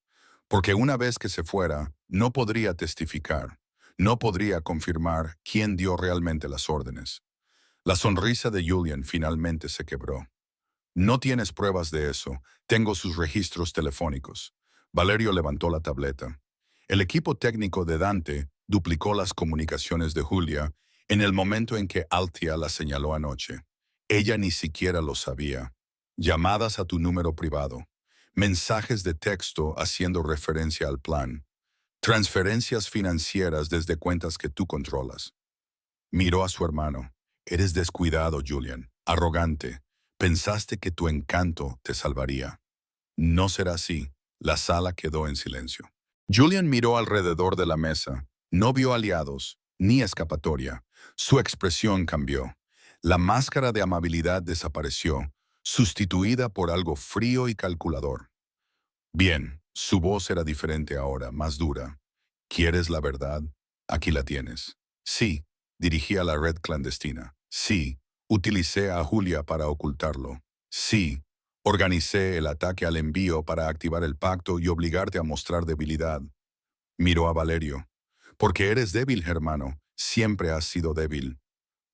Porque una vez que se fuera, no podría testificar, no podría confirmar quién dio realmente las órdenes. La sonrisa de Julian finalmente se quebró. No tienes pruebas de eso, tengo sus registros telefónicos. Valerio levantó la tableta. El equipo técnico de Dante duplicó las comunicaciones de Julia en el momento en que Althea la señaló anoche. Ella ni siquiera lo sabía. Llamadas a tu número privado. Mensajes de texto haciendo referencia al plan. Transferencias financieras desde cuentas que tú controlas. Miró a su hermano. Eres descuidado, Julian. Arrogante. Pensaste que tu encanto te salvaría. No será así. La sala quedó en silencio. Julian miró alrededor de la mesa. No vio aliados, ni escapatoria. Su expresión cambió. La máscara de amabilidad desapareció, sustituida por algo frío y calculador. Bien, su voz era diferente ahora, más dura. ¿Quieres la verdad? Aquí la tienes. Sí, dirigí a la red clandestina. Sí, utilicé a Julia para ocultarlo. Sí, organicé el ataque al envío para activar el pacto y obligarte a mostrar debilidad. Miró a Valerio. Porque eres débil, hermano. Siempre has sido débil.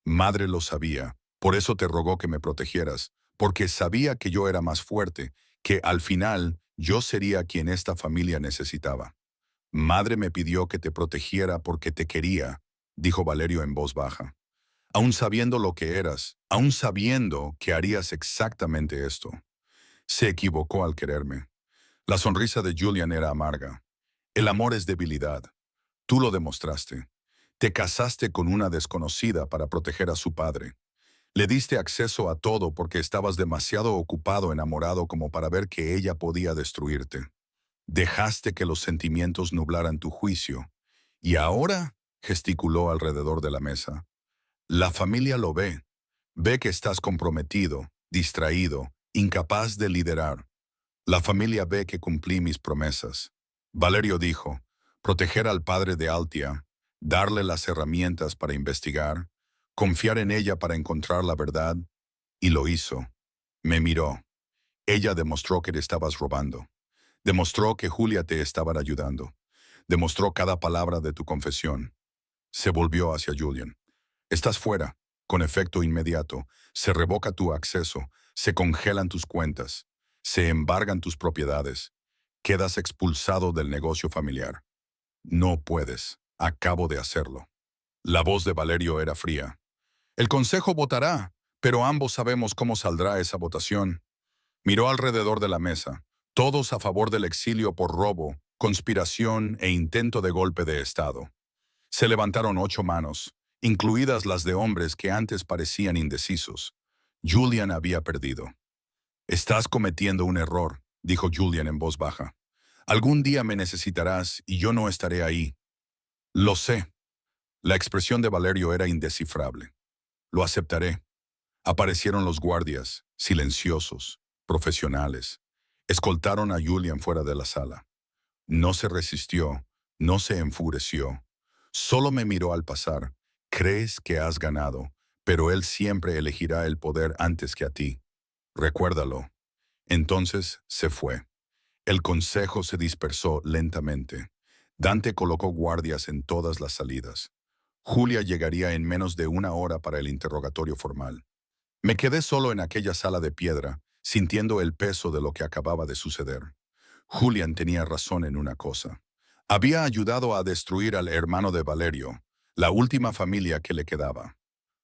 Madre lo sabía. Por eso te rogó que me protegieras. Porque sabía que yo era más fuerte, que al final yo sería quien esta familia necesitaba. Madre me pidió que te protegiera porque te quería, dijo Valerio en voz baja. Aún sabiendo lo que eras, aún sabiendo que harías exactamente esto. Se equivocó al quererme. La sonrisa de Julian era amarga. El amor es debilidad. Tú lo demostraste. Te casaste con una desconocida para proteger a su padre. Le diste acceso a todo porque estabas demasiado ocupado enamorado como para ver que ella podía destruirte. Dejaste que los sentimientos nublaran tu juicio. Y ahora, gesticuló alrededor de la mesa. La familia lo ve. Ve que estás comprometido, distraído, incapaz de liderar. La familia ve que cumplí mis promesas. Valerio dijo, proteger al padre de Althea, darle las herramientas para investigar, confiar en ella para encontrar la verdad, y lo hizo. Me miró. Ella demostró que le estabas robando. Demostró que Julia te estaba ayudando. Demostró cada palabra de tu confesión. Se volvió hacia Julian. Estás fuera, con efecto inmediato. Se revoca tu acceso, se congelan tus cuentas, se embargan tus propiedades. Quedas expulsado del negocio familiar. No puedes. Acabo de hacerlo. La voz de Valerio era fría. El consejo votará, pero ambos sabemos cómo saldrá esa votación. Miró alrededor de la mesa, todos a favor del exilio por robo, conspiración e intento de golpe de Estado. Se levantaron 8 manos, incluidas las de hombres que antes parecían indecisos. Julian había perdido. Estás cometiendo un error, dijo Julian en voz baja. Algún día me necesitarás y yo no estaré ahí. Lo sé. La expresión de Valerio era indescifrable. Lo aceptaré. Aparecieron los guardias, silenciosos, profesionales. Escoltaron a Julian fuera de la sala. No se resistió, no se enfureció. Solo me miró al pasar. Crees que has ganado, pero él siempre elegirá el poder antes que a ti. Recuérdalo. Entonces se fue. El consejo se dispersó lentamente. Dante colocó guardias en todas las salidas. Julia llegaría en menos de 1 hora para el interrogatorio formal. Me quedé solo en aquella sala de piedra, sintiendo el peso de lo que acababa de suceder. Julian tenía razón en una cosa. Había ayudado a destruir al hermano de Valerio, la última familia que le quedaba.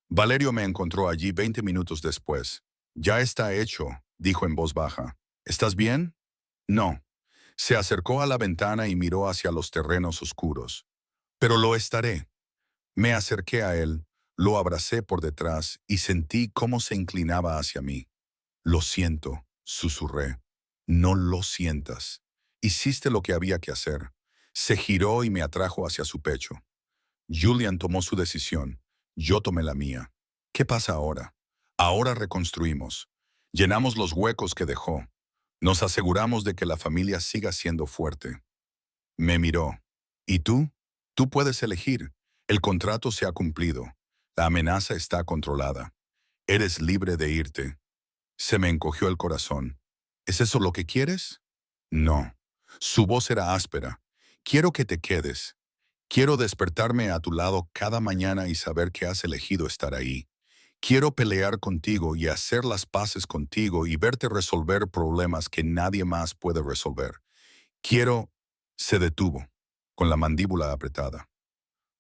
Valerio me encontró allí 20 minutos después. Ya está hecho, dijo en voz baja. ¿Estás bien? No. Se acercó a la ventana y miró hacia los terrenos oscuros. Pero lo estaré. Me acerqué a él, lo abracé por detrás y sentí cómo se inclinaba hacia mí. Lo siento, susurré. No lo sientas. Hiciste lo que había que hacer. Se giró y me atrajo hacia su pecho. Julian tomó su decisión. Yo tomé la mía. ¿Qué pasa ahora? Ahora reconstruimos. Llenamos los huecos que dejó. Nos aseguramos de que la familia siga siendo fuerte. Me miró. ¿Y tú? Tú puedes elegir. El contrato se ha cumplido. La amenaza está controlada. Eres libre de irte. Se me encogió el corazón. ¿Es eso lo que quieres? No. Su voz era áspera. Quiero que te quedes. Quiero despertarme a tu lado cada mañana y saber que has elegido estar ahí. Quiero pelear contigo y hacer las paces contigo y verte resolver problemas que nadie más puede resolver. Quiero... Se detuvo, con la mandíbula apretada.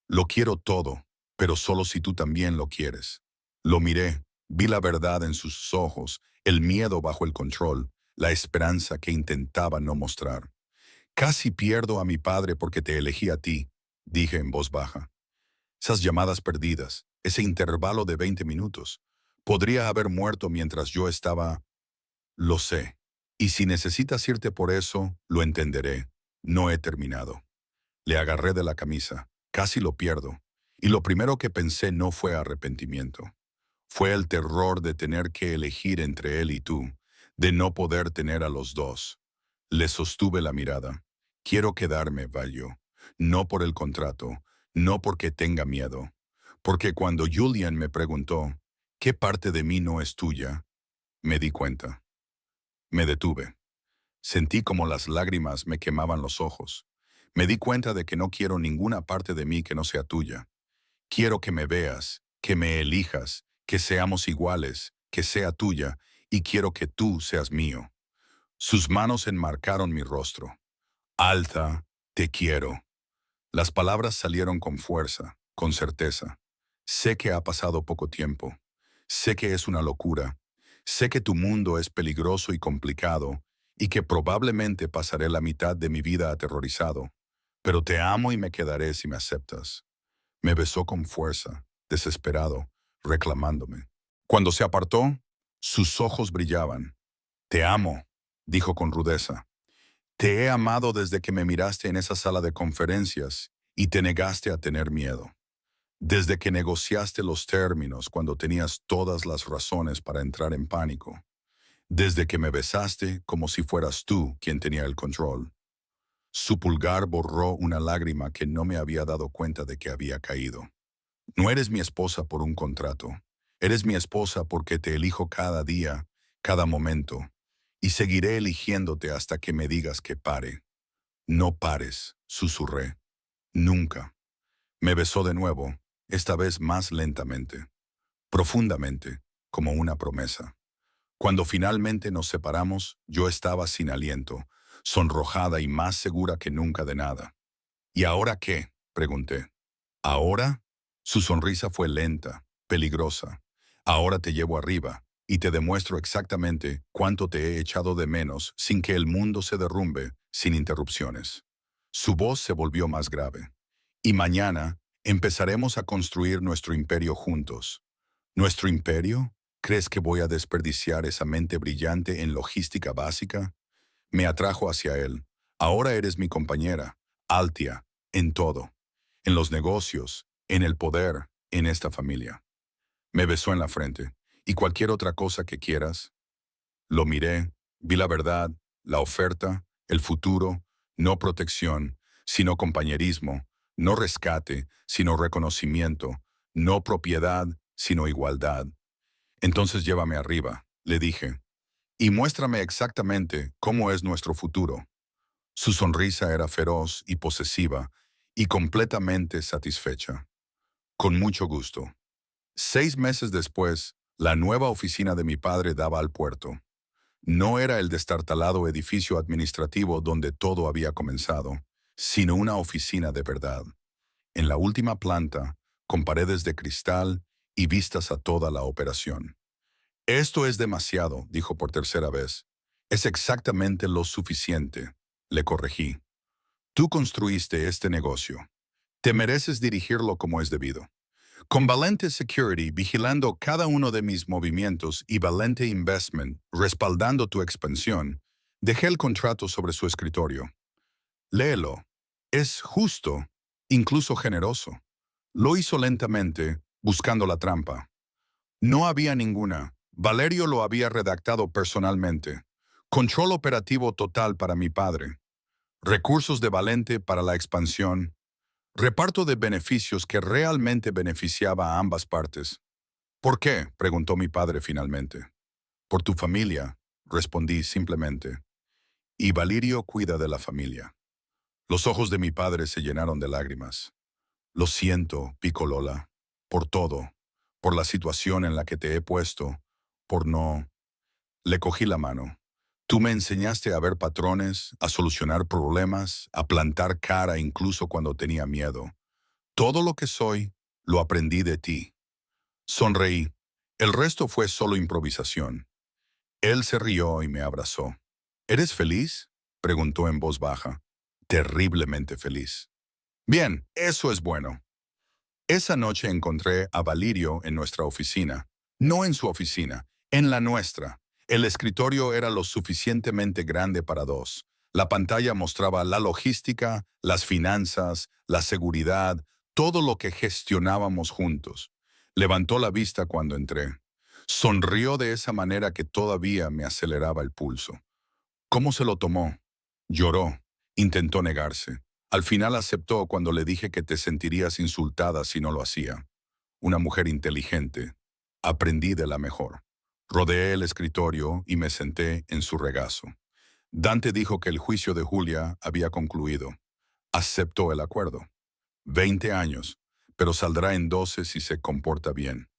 Lo quiero todo, pero solo si tú también lo quieres. Lo miré, vi la verdad en sus ojos, el miedo bajo el control, la esperanza que intentaba no mostrar. Casi pierdo a mi padre porque te elegí a ti, dije en voz baja. Esas llamadas perdidas, ese intervalo de 20 minutos. Podría haber muerto mientras yo estaba... Lo sé. Y si necesitas irte por eso, lo entenderé. No he terminado. Le agarré de la camisa. Casi lo pierdo. Y lo primero que pensé no fue arrepentimiento. Fue el terror de tener que elegir entre él y tú, de no poder tener a los dos. Le sostuve la mirada. Quiero quedarme, Vallo. No por el contrato, no porque tenga miedo. Porque cuando Julian me preguntó, ¿qué parte de mí no es tuya? Me di cuenta. Me detuve. Sentí como las lágrimas me quemaban los ojos. Me di cuenta de que no quiero ninguna parte de mí que no sea tuya. Quiero que me veas, que me elijas, que seamos iguales, que sea tuya, y quiero que tú seas mío. Sus manos enmarcaron mi rostro. Alta, te quiero. Las palabras salieron con fuerza, con certeza. Sé que ha pasado poco tiempo. Sé que es una locura. Sé que tu mundo es peligroso y complicado, y que probablemente pasaré la mitad de mi vida aterrorizado. Pero te amo y me quedaré si me aceptas. Me besó con fuerza, desesperado, reclamándome. Cuando se apartó, sus ojos brillaban. Te amo, dijo con rudeza. Te he amado desde que me miraste en esa sala de conferencias y te negaste a tener miedo. Desde que negociaste los términos cuando tenías todas las razones para entrar en pánico. Desde que me besaste como si fueras tú quien tenía el control. Su pulgar borró una lágrima que no me había dado cuenta de que había caído. No eres mi esposa por un contrato. Eres mi esposa porque te elijo cada día, cada momento. Y seguiré eligiéndote hasta que me digas que pare. No pares, susurré. Nunca. Me besó de nuevo, esta vez más lentamente, profundamente, como una promesa. Cuando finalmente nos separamos, yo estaba sin aliento, sonrojada y más segura que nunca de nada. ¿Y ahora qué? Pregunté. ¿Ahora? Su sonrisa fue lenta, peligrosa. Ahora te llevo arriba y te demuestro exactamente cuánto te he echado de menos sin que el mundo se derrumbe sin interrupciones. Su voz se volvió más grave. Y mañana empezaremos a construir nuestro imperio juntos. ¿Nuestro imperio? ¿Crees que voy a desperdiciar esa mente brillante en logística básica? Me atrajo hacia él. Ahora eres mi compañera, Altia, en todo. En los negocios, en el poder, en esta familia. Me besó en la frente. ¿Y cualquier otra cosa que quieras? Lo miré, vi la verdad, la oferta, el futuro, no protección, sino compañerismo, no rescate, sino reconocimiento, no propiedad, sino igualdad. Entonces llévame arriba, le dije, y muéstrame exactamente cómo es nuestro futuro. Su sonrisa era feroz y posesiva, y completamente satisfecha. Con mucho gusto. 6 meses después, la nueva oficina de mi padre daba al puerto. No era el destartalado edificio administrativo donde todo había comenzado, sino una oficina de verdad. En la última planta, con paredes de cristal y vistas a toda la operación. Esto es demasiado, dijo por tercera vez. Es exactamente lo suficiente, le corregí. Tú construiste este negocio. Te mereces dirigirlo como es debido. Con Valente Security vigilando cada uno de mis movimientos y Valente Investment respaldando tu expansión, dejé el contrato sobre su escritorio. Léelo. Es justo, incluso generoso. Lo hizo lentamente, buscando la trampa. No había ninguna. Valerio lo había redactado personalmente. Control operativo total para mi padre. Recursos de Valente para la expansión. Reparto de beneficios que realmente beneficiaba a ambas partes. ¿Por qué?, preguntó mi padre finalmente. Por tu familia, respondí simplemente. Y Valerio cuida de la familia. Los ojos de mi padre se llenaron de lágrimas. Lo siento, Picolola, por todo, por la situación en la que te he puesto, por no... Le cogí la mano. Tú me enseñaste a ver patrones, a solucionar problemas, a plantar cara incluso cuando tenía miedo. Todo lo que soy, lo aprendí de ti. Sonreí. El resto fue solo improvisación. Él se rió y me abrazó. ¿Eres feliz?, preguntó en voz baja. Terriblemente feliz. Bien, eso es bueno. Esa noche encontré a Valerio en nuestra oficina. No en su oficina, en la nuestra. El escritorio era lo suficientemente grande para dos. La pantalla mostraba la logística, las finanzas, la seguridad, todo lo que gestionábamos juntos. Levantó la vista cuando entré. Sonrió de esa manera que todavía me aceleraba el pulso. ¿Cómo se lo tomó? Lloró. Intentó negarse. Al final aceptó cuando le dije que te sentirías insultada si no lo hacía. Una mujer inteligente. Aprendí de la mejor. Rodeé el escritorio y me senté en su regazo. Dante dijo que el juicio de Julia había concluido. Aceptó el acuerdo. 20 años, pero saldrá en 12 si se comporta bien.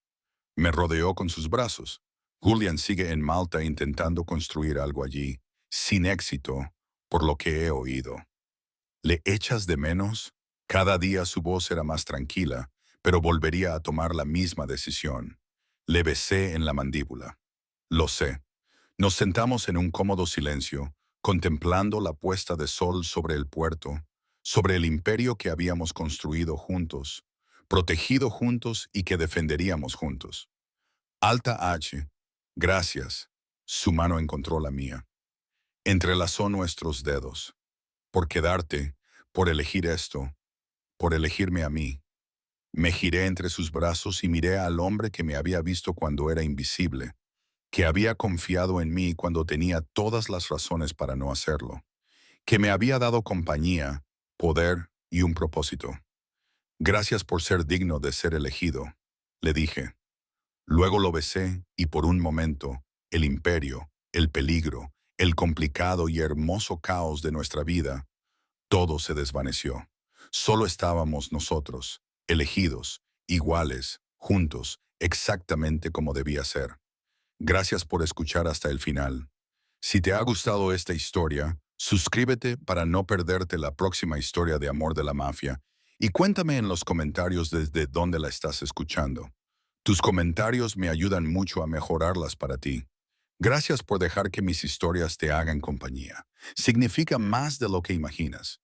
Me rodeó con sus brazos. Julian sigue en Malta intentando construir algo allí, sin éxito, por lo que he oído. ¿Le echas de menos? Cada día su voz era más tranquila, pero volvería a tomar la misma decisión. Le besé en la mandíbula. Lo sé. Nos sentamos en un cómodo silencio, contemplando la puesta de sol sobre el puerto, sobre el imperio que habíamos construido juntos, protegido juntos y que defenderíamos juntos. Alta H, gracias. Su mano encontró la mía. Entrelazó nuestros dedos. Por quedarte, por elegir esto, por elegirme a mí. Me giré entre sus brazos y miré al hombre que me había visto cuando era invisible, que había confiado en mí cuando tenía todas las razones para no hacerlo, que me había dado compañía, poder y un propósito. Gracias por ser digno de ser elegido, le dije. Luego lo besé y por un momento, el imperio, el peligro, el complicado y hermoso caos de nuestra vida, todo se desvaneció. Solo estábamos nosotros, elegidos, iguales, juntos, exactamente como debía ser. Gracias por escuchar hasta el final. Si te ha gustado esta historia, suscríbete para no perderte la próxima historia de amor de la mafia y cuéntame en los comentarios desde dónde la estás escuchando. Tus comentarios me ayudan mucho a mejorarlas para ti. Gracias por dejar que mis historias te hagan compañía. Significa más de lo que imaginas.